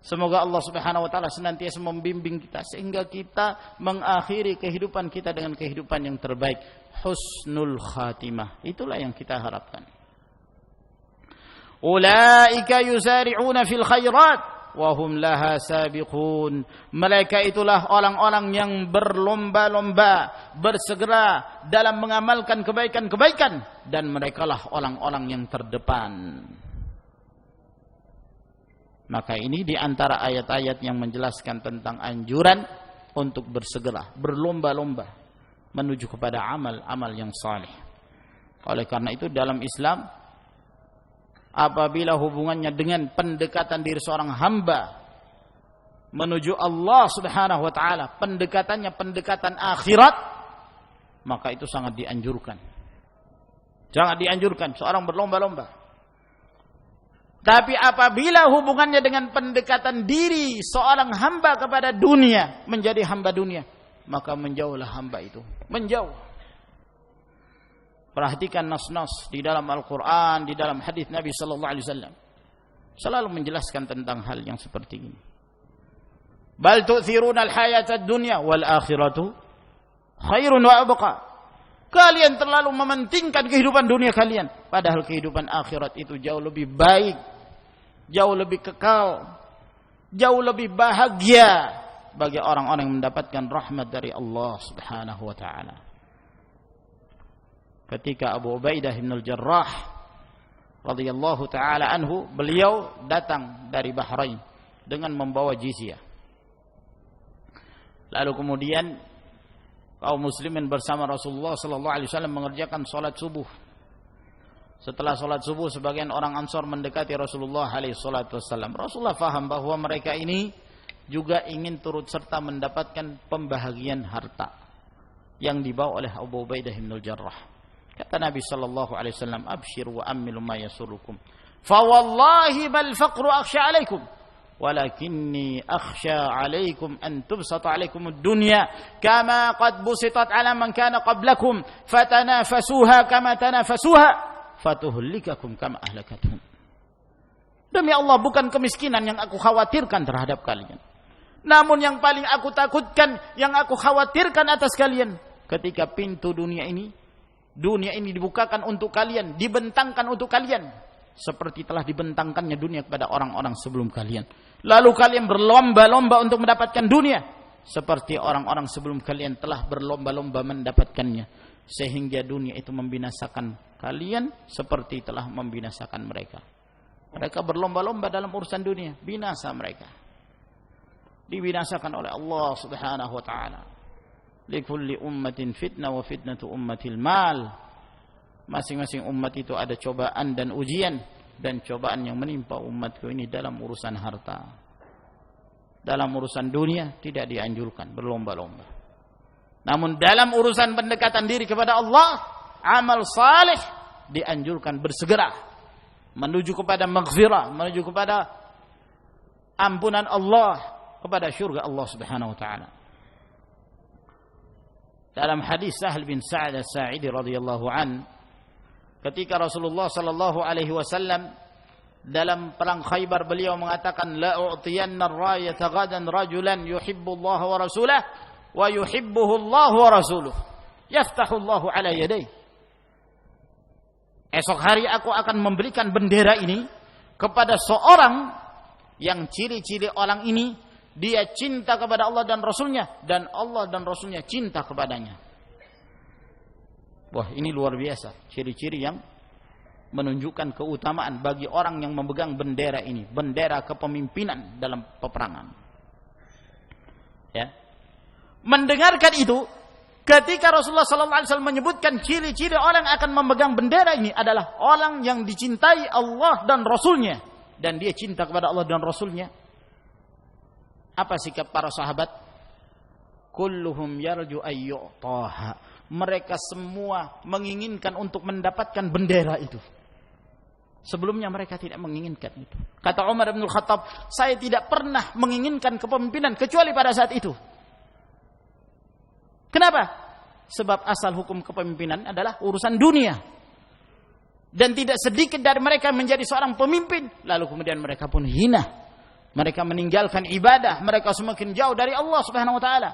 Semoga Allah Subhanahu wa taala senantiasa membimbing kita sehingga kita mengakhiri kehidupan kita dengan kehidupan yang terbaik, husnul khatimah. Itulah yang kita harapkan. Ulaika yusari'una fil khairat wa hum laha sabiqun. Mereka itulah orang-orang yang berlomba-lomba, bersegera dalam mengamalkan kebaikan-kebaikan, dan merekalah orang-orang yang terdepan. Maka ini di antara ayat-ayat yang menjelaskan tentang anjuran untuk bersegera, berlomba-lomba menuju kepada amal-amal yang saleh. Oleh karena itu dalam Islam, apabila hubungannya dengan pendekatan diri seorang hamba menuju Allah Subhanahu wa taala, pendekatannya pendekatan akhirat, maka itu sangat dianjurkan. Jangan dianjurkan seorang berlomba-lomba. Tapi apabila hubungannya dengan pendekatan diri seorang hamba kepada dunia, menjadi hamba dunia, maka menjauhlah hamba itu. Menjauh. Perhatikan nas-nas di dalam Al-Quran, di dalam hadis Nabi sallallahu alaihi wasallam, selalu menjelaskan tentang hal yang seperti ini. Bal tu'thiruna al-hayata ad-dunya wal akhiratu khairun wa abqa. Kalian terlalu mementingkan kehidupan dunia kalian, padahal kehidupan akhirat itu jauh lebih baik, jauh lebih kekal, jauh lebih bahagia bagi orang-orang yang mendapatkan rahmat dari Allah Subhanahu wa taala. Ketika Abu Ubaidah bin Al-Jarrah radhiyallahu taala anhu, beliau datang dari Bahrain dengan membawa jizyah. Lalu kemudian kaum muslimin bersama Rasulullah sallallahu alaihi wasallam mengerjakan salat subuh. Setelah salat subuh, sebagian orang Ansar mendekati Rasulullah alaihi salatu wasallam. Rasulullah faham bahwa mereka ini juga ingin turut serta mendapatkan pembahagian harta yang dibawa oleh Abu Ubaidah bin Al-Jarrah. Kata Nabi sallallahu alaihi wasallam, "Abshiru wa ammilu ma yasurukum. Fa wallahi bal faqru akhsha alaikum. Walakinni akhsha alaikum an tubsata alaikum ad-dunya kama qad busitat ala man kana qablakum fatanafasuha kama tanafasuha fatuhlikakum kama ahlakatuhum." Demi Allah, bukan kemiskinan yang aku khawatirkan terhadap kalian, namun yang paling aku takutkan, yang aku khawatirkan atas kalian, ketika pintu dunia ini dibukakan untuk kalian, dibentangkan untuk kalian, seperti telah dibentangkannya dunia kepada orang-orang sebelum kalian. Lalu kalian berlomba-lomba untuk mendapatkan dunia, seperti orang-orang sebelum kalian telah berlomba-lomba mendapatkannya, sehingga dunia itu membinasakan kalian seperti telah membinasakan mereka. Mereka berlomba-lomba dalam urusan dunia, binasa mereka. Dibinasakan oleh Allah Subhanahu wa taala. Likulli ummatin fitnah wa fitnatu ummatil mal. masing-masing umat itu ada cobaan dan ujian, dan cobaan yang menimpa umatku ini dalam urusan harta. Dalam urusan dunia tidak dianjurkan berlomba-lomba. Namun dalam urusan pendekatan diri kepada Allah, amal saleh dianjurkan bersegera menuju kepada maghfirah, menuju kepada ampunan Allah, kepada syurga Allah Subhanahu wa taala. Dalam hadis Sahal bin Sa'ad As-Sa'idi radhiyallahu an, ketika Rasulullah sallallahu alaihi wasallam dalam perang Khaybar, beliau mengatakan, la u'tiyanna ar-rayata ghadan rajulan yuhibbu Allah wa rasulahu wa yuhibbuhu Allah wa rasuluhu yaftahu Allah ala yadayhi. Esok hari aku akan memberikan bendera ini kepada seorang yang ciri-ciri orang ini dia cinta kepada Allah dan Rasulnya, dan Allah dan Rasulnya cinta kepadanya. Wah, ini luar biasa. Ciri-ciri yang menunjukkan keutamaan bagi orang yang memegang bendera ini. Bendera kepemimpinan dalam peperangan. Ya. Mendengarkan itu, ketika Rasulullah SAW menyebutkan ciri-ciri orang akan memegang bendera ini adalah orang yang dicintai Allah dan Rasulnya. Dan dia cinta kepada Allah dan Rasulnya. Apa sikap para sahabat? Kulluhum yarju ayyu'taha. Mereka semua menginginkan untuk mendapatkan bendera itu. Sebelumnya mereka tidak menginginkan itu. Kata Umar bin Khattab, saya tidak pernah menginginkan kepemimpinan kecuali pada saat itu. Kenapa? Sebab asal hukum kepemimpinan adalah urusan dunia. Dan tidak sedikit dari mereka menjadi seorang pemimpin, lalu kemudian mereka pun hina. Mereka meninggalkan ibadah, mereka semakin jauh dari Allah Subhanahu wa taala.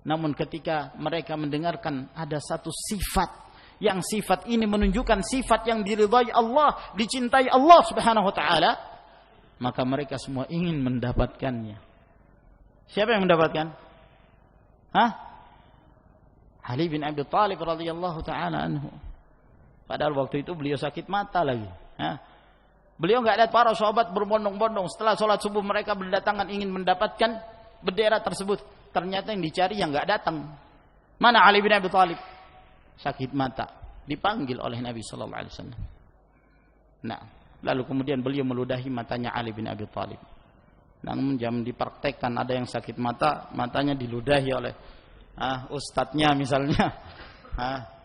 Namun ketika mereka mendengarkan ada satu sifat, yang sifat ini menunjukkan sifat yang diridhai Allah, dicintai Allah Subhanahu wa taala, maka mereka semua ingin mendapatkannya. Siapa yang mendapatkan? Ali bin Abi Thalib radhiyallahu taala anhu. Padahal waktu itu beliau sakit mata lagi. Beliau enggak lihat para sahabat berbondong-bondong setelah sholat subuh mereka berdatangan ingin mendapatkan bendera tersebut. Ternyata yang dicari yang enggak datang. Mana Ali bin Abi Thalib? Sakit mata, dipanggil oleh Nabi sallallahu alaihi wasallam. Nah, lalu kemudian beliau meludahi matanya Ali bin Abi Thalib. Namun jam dipraktekkan ada yang sakit mata, matanya diludahi oleh ustadznya misalnya.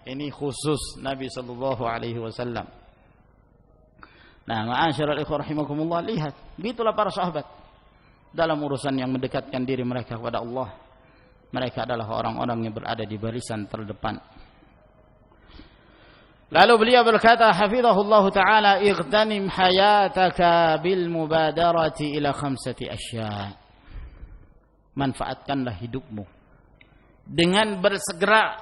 Ini khusus Nabi sallallahu alaihi wasallam. Nah, ma'asyiral ikhwah rahimakumullah, lihat, begitulah para sahabat dalam urusan yang mendekatkan diri mereka kepada Allah. Mereka adalah orang-orang yang berada di barisan terdepan. Lalu beliau berkata, hafizahullah taala, ightanim hayataka bil mubadarati ila khamsati asya. Manfaatkanlah hidupmu dengan bersegera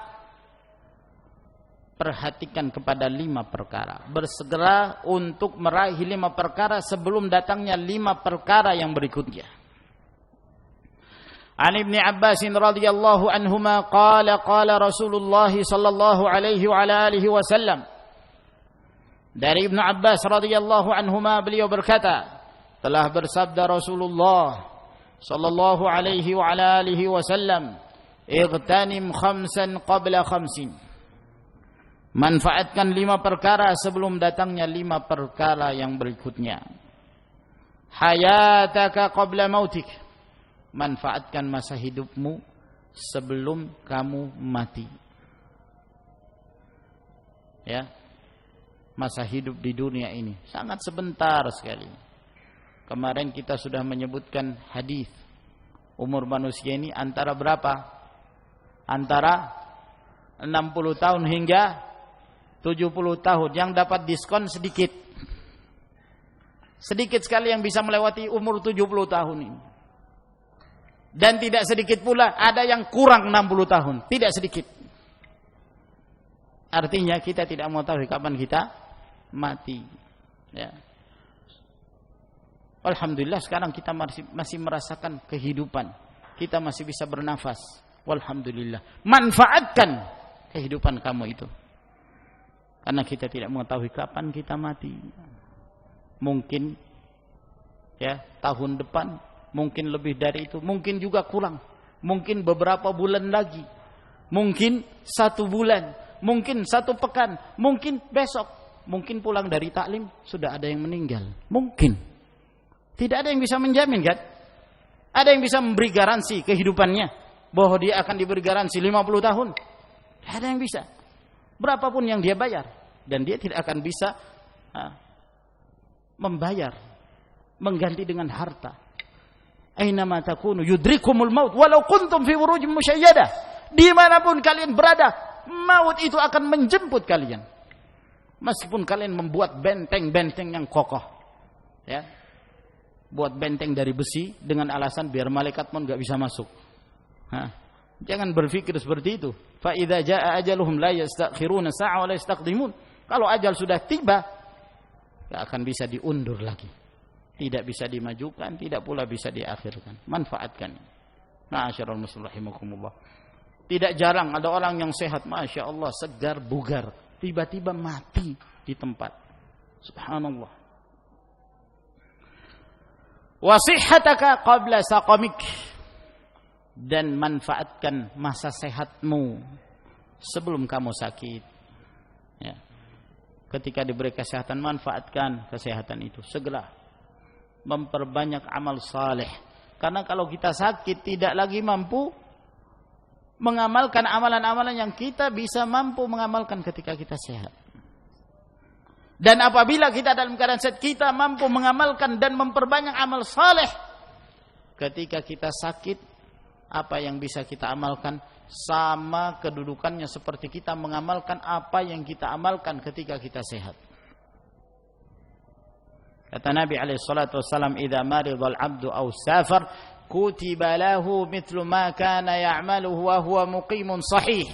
perhatikan kepada 5 perkara. Bersegera untuk meraih 5 perkara sebelum datangnya 5 perkara yang berikutnya. An Ibnu Abbas radhiyallahu anhuma qala qala Rasulullah sallallahu alaihi wa ala alihi wasallam. Dari Ibnu Abbas radhiyallahu anhuma beliau berkata, telah bersabda Rasulullah sallallahu alaihi wa ala alihi wasallam, "Ightanim khamsan qabla khamsin." Manfaatkan 5 perkara sebelum datangnya 5 perkara yang berikutnya. Hayataka qabla mautik. Manfaatkan masa hidupmu sebelum kamu mati. Ya. Masa hidup di dunia ini sangat sebentar sekali. Kemarin kita sudah menyebutkan hadis. Umur manusia ini antara berapa? Antara 60 tahun hingga 70 tahun, yang dapat diskon sedikit. Sedikit sekali yang bisa melewati umur 70 tahun ini. Dan tidak sedikit pula ada yang kurang 60 tahun, tidak sedikit. Artinya kita tidak mengetahui kapan kita mati. Ya. Alhamdulillah sekarang kita masih merasakan kehidupan. Kita masih bisa bernafas. Walhamdulillah. Manfaatkan kehidupan kamu itu. Karena kita tidak mengetahui kapan kita mati. Mungkin ya tahun depan, mungkin lebih dari itu, mungkin juga kurang. Mungkin beberapa bulan lagi. Mungkin 1 bulan, mungkin 1 pekan, mungkin besok, mungkin pulang dari taklim sudah ada yang meninggal. Mungkin. Tidak ada yang bisa menjamin, kan? Ada yang bisa memberi garansi kehidupannya bahwa dia akan diberi garansi 50 tahun. Tidak ada yang bisa. Berapapun yang dia bayar, dan dia tidak akan bisa membayar, mengganti dengan harta. Ainama takunu yudrikumul maut walau kuntum fi burujin musyayyadah. Dimanapun kalian berada, maut itu akan menjemput kalian. Meskipun kalian membuat benteng-benteng yang kokoh, ya, buat benteng dari besi dengan alasan biar malaikat pun nggak bisa masuk. Jangan berpikir seperti itu. Fa idza jaa ajaluhum la yastakhiruna sa'a wa la yastaqdimun. Kalau ajal sudah tiba, nggak akan bisa diundur lagi. Tidak bisa dimajukan, tidak pula bisa diakhirkan. Manfaatkan. Ma'asyiral muslimin rahimakumullah. Tidak jarang ada orang yang sehat, masya Allah, segar, bugar, tiba-tiba mati di tempat. Subhanallah. Wasihhataka qabla saqamik. Dan manfaatkan masa sehatmu sebelum kamu sakit. Ya. Ketika diberi kesehatan, manfaatkan kesehatan itu. Segera memperbanyak amal saleh. Karena kalau kita sakit, tidak lagi mampu mengamalkan amalan-amalan yang kita bisa mampu mengamalkan ketika kita sehat. Dan apabila kita dalam keadaan sehat, kita mampu mengamalkan dan memperbanyak amal saleh. Ketika kita sakit, apa yang bisa kita amalkan sama kedudukannya seperti kita mengamalkan apa yang kita amalkan ketika kita sehat. Kata Nabi alaihi salatu wasallam, "Idza maridal 'abdu aw safar, kutiba lahu mithlu ma kana ya'maluhu wa huwa muqimun sahih."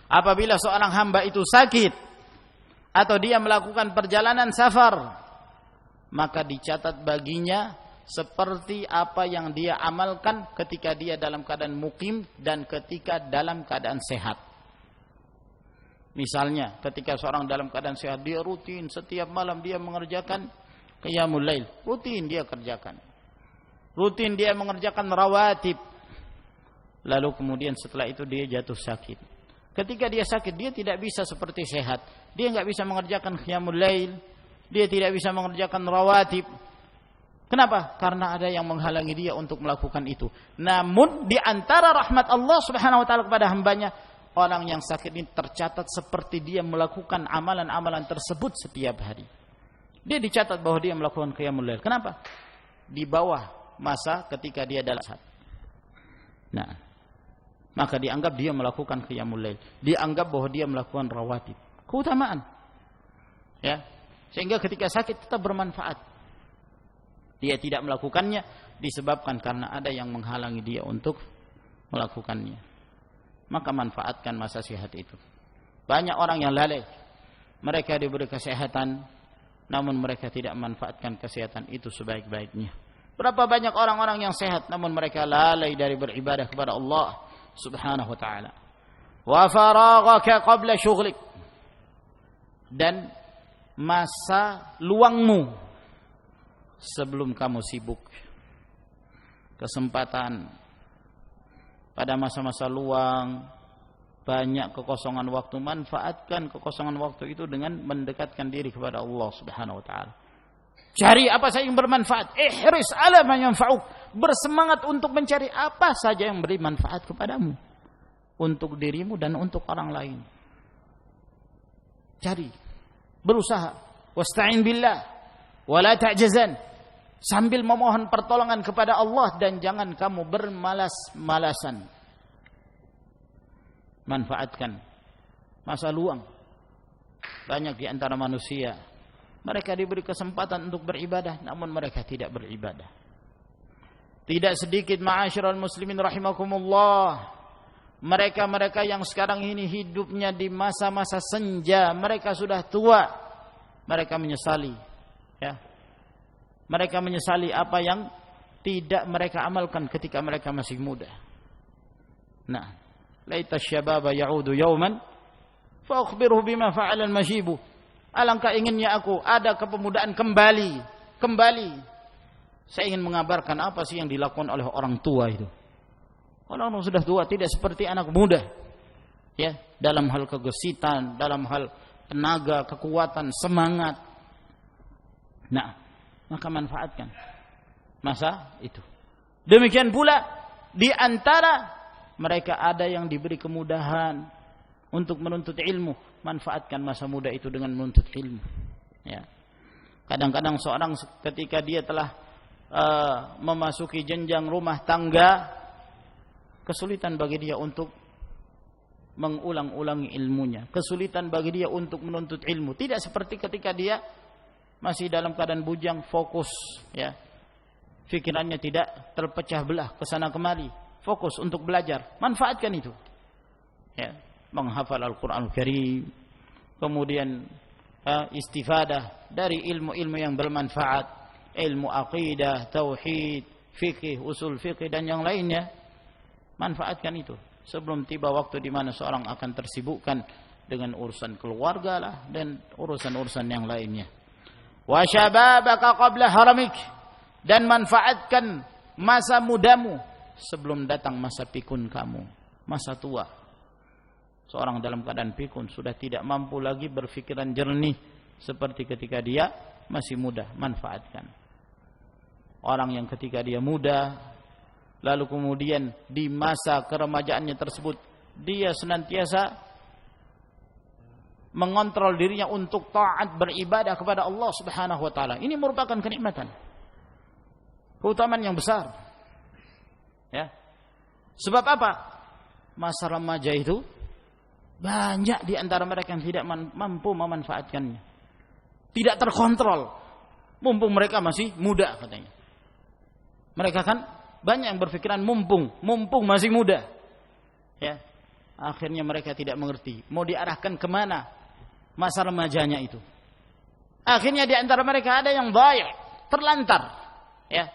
Apabila seorang hamba itu sakit atau dia melakukan perjalanan safar, maka dicatat baginya seperti apa yang dia amalkan ketika dia dalam keadaan mukim dan ketika dalam keadaan sehat. Misalnya ketika seorang dalam keadaan sehat, dia rutin setiap malam dia mengerjakan qiyamul lail, rutin dia kerjakan, rutin dia mengerjakan rawatib. Lalu kemudian setelah itu dia jatuh sakit. Ketika dia sakit, dia tidak bisa seperti sehat. Dia nggak bisa mengerjakan qiyamul lail, dia tidak bisa mengerjakan rawatib. Kenapa? Karena ada yang menghalangi dia untuk melakukan itu. Namun di antara rahmat Allah Subhanahu wa taala kepada hambanya, orang yang sakit ini tercatat seperti dia melakukan amalan-amalan tersebut setiap hari. Dia dicatat bahwa dia melakukan qiyamul lail. Kenapa? Di bawah masa ketika dia dalam sehat. Nah, maka dianggap dia melakukan qiyamul lail. Dianggap bahwa dia melakukan rawatib. Keutamaan. Ya. Sehingga ketika sakit tetap bermanfaat. Dia tidak melakukannya disebabkan karena ada yang menghalangi dia untuk melakukannya. Maka manfaatkan masa sehat itu. Banyak orang yang lalai. Mereka diberi kesehatan, namun mereka tidak memanfaatkan kesehatan itu sebaik-baiknya. Berapa banyak orang-orang yang sehat, namun mereka lalai dari beribadah kepada Allah Subhanahu wa ta'ala. Wa faraghaka qabla syughlik. Dan masa luangmu sebelum kamu sibuk. Kesempatan pada masa-masa luang, banyak kekosongan waktu, manfaatkan kekosongan waktu itu dengan mendekatkan diri kepada Allah Subhanahu wa taala. Cari apa saja yang bermanfaat. Ihris ala ma yanfa'uk. Bersemangat untuk mencari apa saja yang beri manfaat kepadamu, untuk dirimu dan untuk orang lain. Cari, berusaha. Wasta'in billah wa la ta'jazan. Sambil memohon pertolongan kepada Allah dan jangan kamu bermalas-malasan. Manfaatkan masa luang. Banyak di antara manusia, mereka diberi kesempatan untuk beribadah, namun mereka tidak beribadah. Tidak sedikit ma'asyiral muslimin rahimakumullah, mereka-mereka yang sekarang ini hidupnya di masa-masa senja, mereka sudah tua, mereka menyesali, ya. Mereka menyesali apa yang tidak mereka amalkan ketika mereka masih muda. Nah, laita syababa ya'udu yawman fa akhbirhu bima fa'ala al-mashibu. Alangkah inginnya aku ada kepemudaan kembali. Saya ingin mengabarkan apa sih yang dilakukan oleh orang tua itu. Orang sudah tua tidak seperti anak muda. Ya, dalam hal kegesitan, dalam hal tenaga, kekuatan, semangat. Nah, maka manfaatkan masa itu. Demikian pula di antara mereka ada yang diberi kemudahan untuk menuntut ilmu, manfaatkan masa muda itu dengan menuntut ilmu. Ya. Kadang-kadang seorang ketika dia telah memasuki jenjang rumah tangga, kesulitan bagi dia untuk mengulang-ulangi ilmunya, kesulitan bagi dia untuk menuntut ilmu. Tidak seperti ketika dia masih dalam keadaan bujang, fokus, ya, pikirannya tidak terpecah belah ke sana kemari, fokus untuk belajar. Manfaatkan itu, ya, menghafal Al-Quran Al-Karim, kemudian istifadah dari ilmu-ilmu yang bermanfaat, ilmu aqidah, tauhid, fikih, usul fikih dan yang lainnya. Manfaatkan itu sebelum tiba waktu di mana seorang akan tersibukkan dengan urusan keluarga lah dan urusan-urusan yang lainnya. Wa syababaka qabla haramik, dan manfaatkan masa mudamu sebelum datang masa pikun kamu, masa tua. Seorang dalam keadaan pikun sudah tidak mampu lagi berfikiran jernih seperti ketika dia masih muda. Manfaatkan. Orang yang ketika dia muda, lalu kemudian di masa keremajaannya tersebut dia senantiasa mengontrol dirinya untuk taat beribadah kepada Allah Subhanahu wa taala. Ini merupakan kenikmatan, keutamaan yang besar. Ya. Sebab apa? Masa remaja itu banyak di antara mereka yang tidak mampu memanfaatkannya. Tidak terkontrol. Mumpung mereka masih muda katanya. Mereka kan banyak yang berpikiran mumpung masih muda. Ya. Akhirnya mereka tidak mengerti mau diarahkan kemana masa remajanya itu. Akhirnya di antara mereka ada yang dha'i', terlantar. Ya.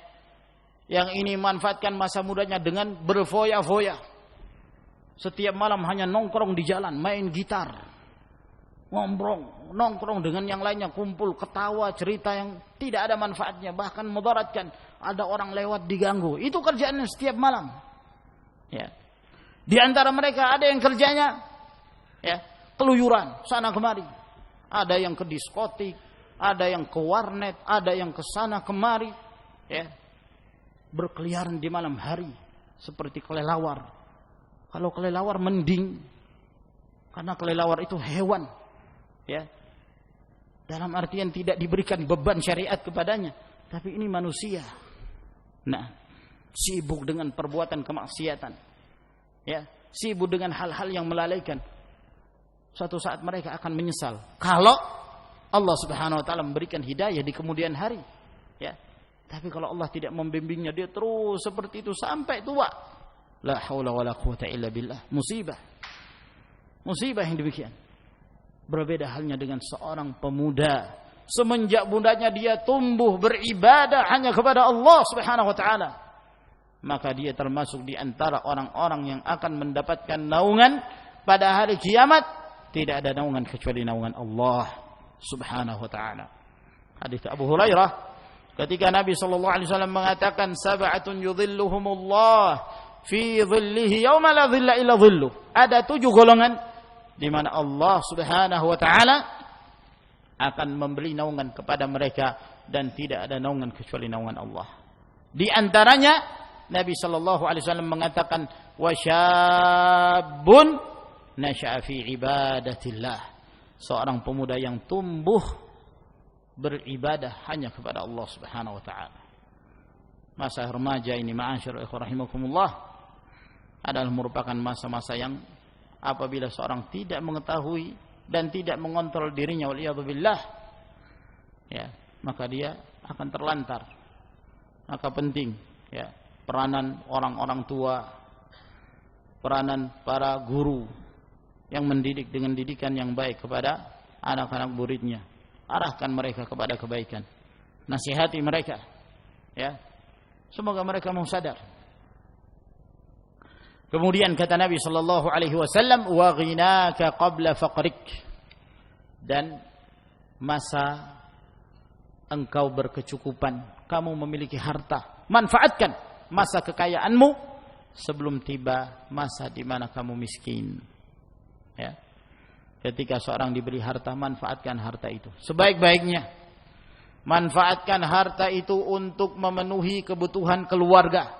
Yang ini manfaatkan masa mudanya dengan berfoya-foya. Setiap malam hanya nongkrong di jalan, main gitar, nongkrong dengan yang lainnya, kumpul, ketawa, cerita yang tidak ada manfaatnya, bahkan mudaratkan. Ada orang lewat diganggu. Itu kerjaannya setiap malam. Ya. Di antara mereka ada yang kerjanya, ya, keluyuran sana kemari. Ada yang ke diskotik, ada yang ke warnet, ada yang ke sana kemari, ya. Berkeliaran di malam hari seperti kelelawar. Kalau kelelawar mending, karena kelelawar itu hewan, ya, dalam artian tidak diberikan beban syariat kepadanya. Tapi ini manusia. Nah, sibuk dengan perbuatan kemaksiatan, ya, sibuk dengan hal-hal yang melalaikan. Suatu saat mereka akan menyesal kalau Allah Subhanahu wa taala memberikan hidayah di kemudian hari, ya. Tapi kalau Allah tidak membimbingnya, dia terus seperti itu sampai tua. La haula wala quwata illa billah. Musibah. Musibah yang demikian. Berbeda halnya dengan seorang pemuda. Semenjak mudanya dia tumbuh beribadah hanya kepada Allah Subhanahu wa taala, maka dia termasuk di antara orang-orang yang akan mendapatkan naungan pada hari kiamat. Tidak ada naungan kecuali naungan Allah Subhanahu wa taala. Hadis Abu Hurairah ketika Nabi sallallahu alaihi wasallam mengatakan sab'atun yudhilluhumullah fi dhillihi yauma la dhilla illa dhilluh. Ada 7 golongan di mana Allah Subhanahu wa taala akan memberi naungan kepada mereka dan tidak ada naungan kecuali naungan Allah. Di antaranya Nabi sallallahu alaihi wasallam mengatakan wasyabun nasya'a fi ibadatillah. Seorang pemuda yang tumbuh beribadah hanya kepada Allah Subhanahu wa taala. Masa remaja ini ma'asyiral ikhwan rahimakumullah adalah merupakan masa-masa yang apabila seorang tidak mengetahui dan tidak mengontrol dirinya waliyadzubillah, ya, maka dia akan terlantar. Maka penting, ya, peranan orang-orang tua, peranan para guru yang mendidik dengan didikan yang baik kepada anak-anak muridnya. Arahkan mereka kepada kebaikan. Nasihati mereka, ya. Semoga mereka mau sadar. Kemudian kata Nabi sallallahu alaihi wasallam, "Wa ghinaka qabla faqrik." Dan masa engkau berkecukupan, kamu memiliki harta, manfaatkan masa kekayaanmu sebelum tiba masa di mana kamu miskin. Ya. Ketika seorang diberi harta, manfaatkan harta itu sebaik-baiknya. Manfaatkan harta itu untuk memenuhi kebutuhan keluarga,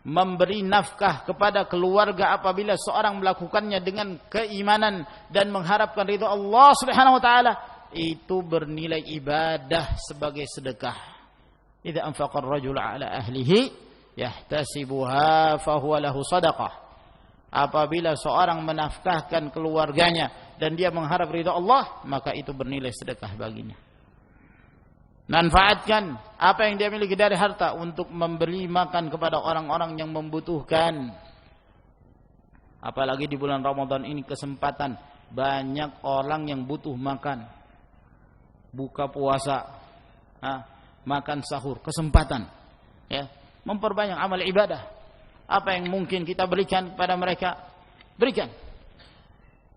memberi nafkah kepada keluarga apabila seorang melakukannya dengan keimanan dan mengharapkan ridha Allah Subhanahu wa taala, itu bernilai ibadah sebagai sedekah. Idza anfaqa ar-rajulu ala ahlihi yahtasibuha fa huwa lahu shadaqah. Apabila seorang menafkahkan keluarganya dan dia mengharap ridha Allah, maka itu bernilai sedekah baginya. Manfaatkan apa yang dia miliki dari harta untuk memberi makan kepada orang-orang yang membutuhkan. Apalagi di bulan Ramadan ini kesempatan, banyak orang yang butuh makan. Buka puasa, makan sahur, kesempatan, ya, memperbanyak amal ibadah. Apa yang mungkin kita berikan kepada mereka, berikan.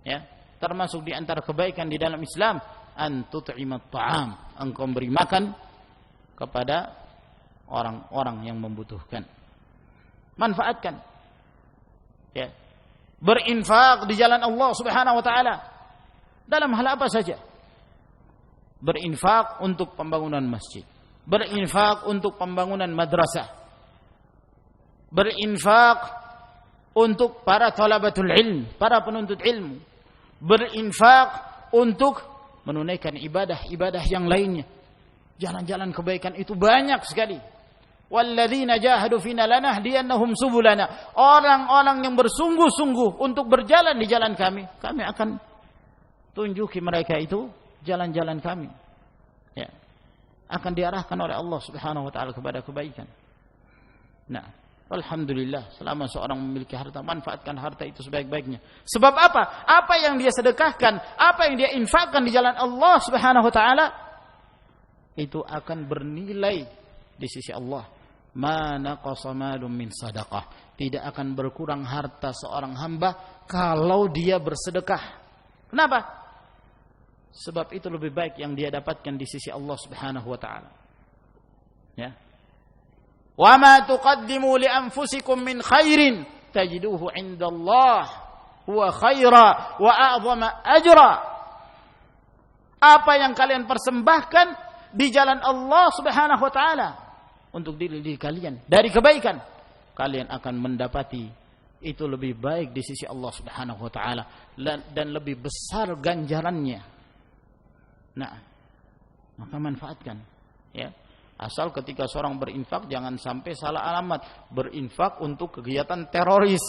Ya, termasuk di antara kebaikan di dalam Islam, an tut'imat ta'am, engkau beri makan kepada orang-orang yang membutuhkan. Manfaatkan. Ya. Berinfak di jalan Allah Subhanahu wa taala dalam hal apa saja. Berinfak untuk pembangunan masjid, berinfak untuk pembangunan madrasah, berinfak untuk para talabatul ilm, para penuntut ilmu, berinfak untuk menunaikan ibadah-ibadah yang lainnya. Jalan-jalan kebaikan itu banyak sekali. Walladzina jahadu fina lanahdiyannahum subulana. Orang-orang yang bersungguh-sungguh untuk berjalan di jalan kami, kami akan tunjuki mereka itu jalan-jalan kami. Ya. Akan diarahkan oleh Allah Subhanahu wa taala kepada kebaikan. Nah, alhamdulillah, selama seorang memiliki harta, manfaatkan harta itu sebaik-baiknya. Sebab apa? Apa yang dia sedekahkan, apa yang dia infakkan di jalan Allah Subhanahu wa taala, itu akan bernilai di sisi Allah. Ma naqasa malun min sadaqah. Tidak akan berkurang harta seorang hamba kalau dia bersedekah. Kenapa? Sebab itu lebih baik yang dia dapatkan di sisi Allah Subhanahu wa taala. Ya. Wa ma tuqaddimu li anfusikum min khairin tajiduhu 'indallah huwa khaira wa a'zama ajra. Apa yang kalian persembahkan di jalan Allah Subhanahu wa taala untuk diri kalian dari kebaikan, kalian akan mendapati itu lebih baik di sisi Allah Subhanahu wa taala dan lebih besar ganjarannya. Nah, maka manfaatkan, ya. Asal ketika seorang berinfak jangan sampai salah alamat, berinfak untuk kegiatan teroris.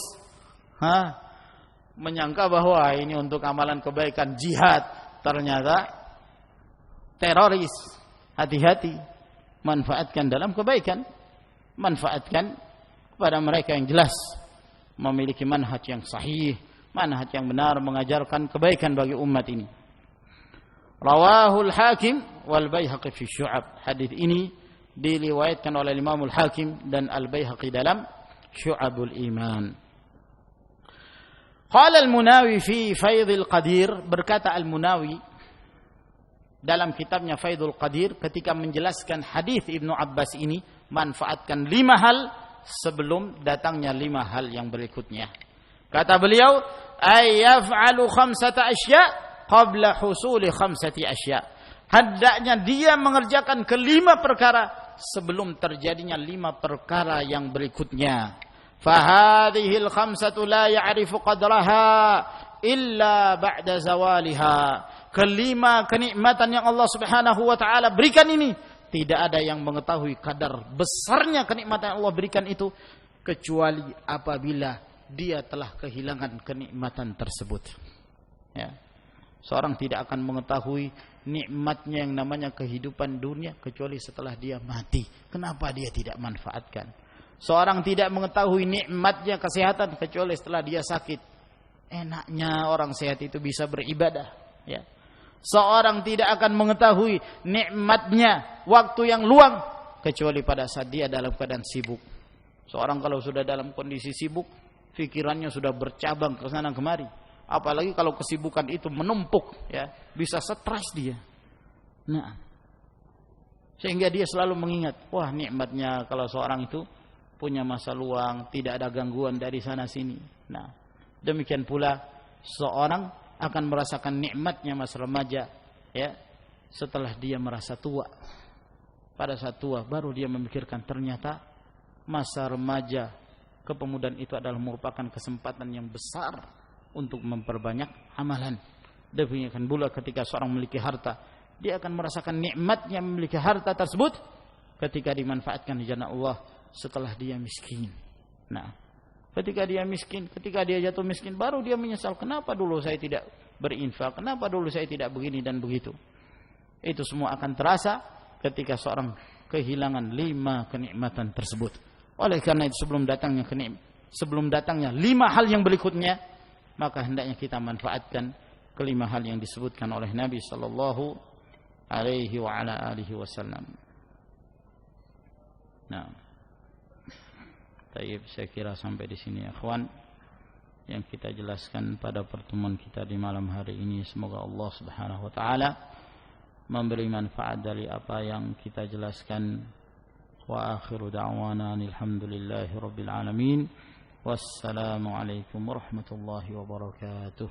Menyangka bahwa ini untuk amalan kebaikan jihad, ternyata teroris. Hati-hati, manfaatkan dalam kebaikan. Manfaatkan kepada mereka yang jelas memiliki manhaj yang sahih, manhaj yang benar, mengajarkan kebaikan bagi umat ini. Rawahul Hakim wal Baihaqi fi Syu'ab. Hadis ini diriwayatkan oleh Imamul Hakim dan Al-Baihaqi dalam Syu'abul Iman. Qala Al-Munawi fi Faidul Qadir, berkata Al-Munawi dalam kitabnya Faidul Qadir ketika menjelaskan hadis Ibnu Abbas ini, manfaatkan 5 hal sebelum datangnya 5 hal yang berikutnya. Kata beliau, ay yaf'alu 5 asya' qabla husuli 5 asya'. Hendaknya dia mengerjakan ke-5 perkara sebelum terjadinya 5 perkara yang berikutnya. Fahadhil 5 la ya'rifu qadraha illa ba'da zawaliha. ke-5 kenikmatan yang Allah Subhanahu wa taala berikan ini, tidak ada yang mengetahui kadar besarnya kenikmatan yang Allah berikan itu kecuali apabila dia telah kehilangan kenikmatan tersebut. Ya. Seorang tidak akan mengetahui nikmatnya yang namanya kehidupan dunia kecuali setelah dia mati. Kenapa dia tidak manfaatkan? Seorang tidak mengetahui nikmatnya kesehatan kecuali setelah dia sakit. Enaknya orang sehat itu bisa beribadah. Ya. Seorang tidak akan mengetahui nikmatnya waktu yang luang kecuali pada saat dia dalam keadaan sibuk. Seorang kalau sudah dalam kondisi sibuk, pikirannya sudah bercabang ke sana kemari. Apalagi kalau kesibukan itu menumpuk, ya, bisa stres dia. Nah, sehingga dia selalu mengingat, wah nikmatnya kalau seorang itu punya masa luang, tidak ada gangguan dari sana sini. Nah, demikian pula Seorang akan merasakan nikmatnya masa remaja ya setelah dia merasa tua. Pada saat tua baru dia memikirkan ternyata masa remaja kepemudaan itu adalah merupakan kesempatan yang besar untuk memperbanyak amalan. Demikian pula ketika seorang memiliki harta, dia akan merasakan nikmatnya memiliki harta tersebut ketika dimanfaatkan di jalan Allah setelah dia miskin. Nah, ketika dia miskin, ketika dia jatuh miskin, baru dia menyesal, kenapa dulu saya tidak berinfak, kenapa dulu saya tidak begini dan begitu. Itu semua akan terasa ketika seorang kehilangan 5 kenikmatan tersebut. Oleh karena itu sebelum datangnya 5 hal yang berikutnya, maka hendaknya kita manfaatkan kelima hal yang disebutkan oleh Nabi sallallahu alaihi wa ala alihi wasallam. Nah, saya kira sampai di sini ya kawan yang kita jelaskan pada pertemuan kita di malam hari ini. Semoga Allah Subhanahu wa taala memberi manfaat dari apa yang kita jelaskan. Wa akhiru da'wana alhamdulillahi rabbil alamin. Wassalamu alaikum warahmatullahi wabarakatuh.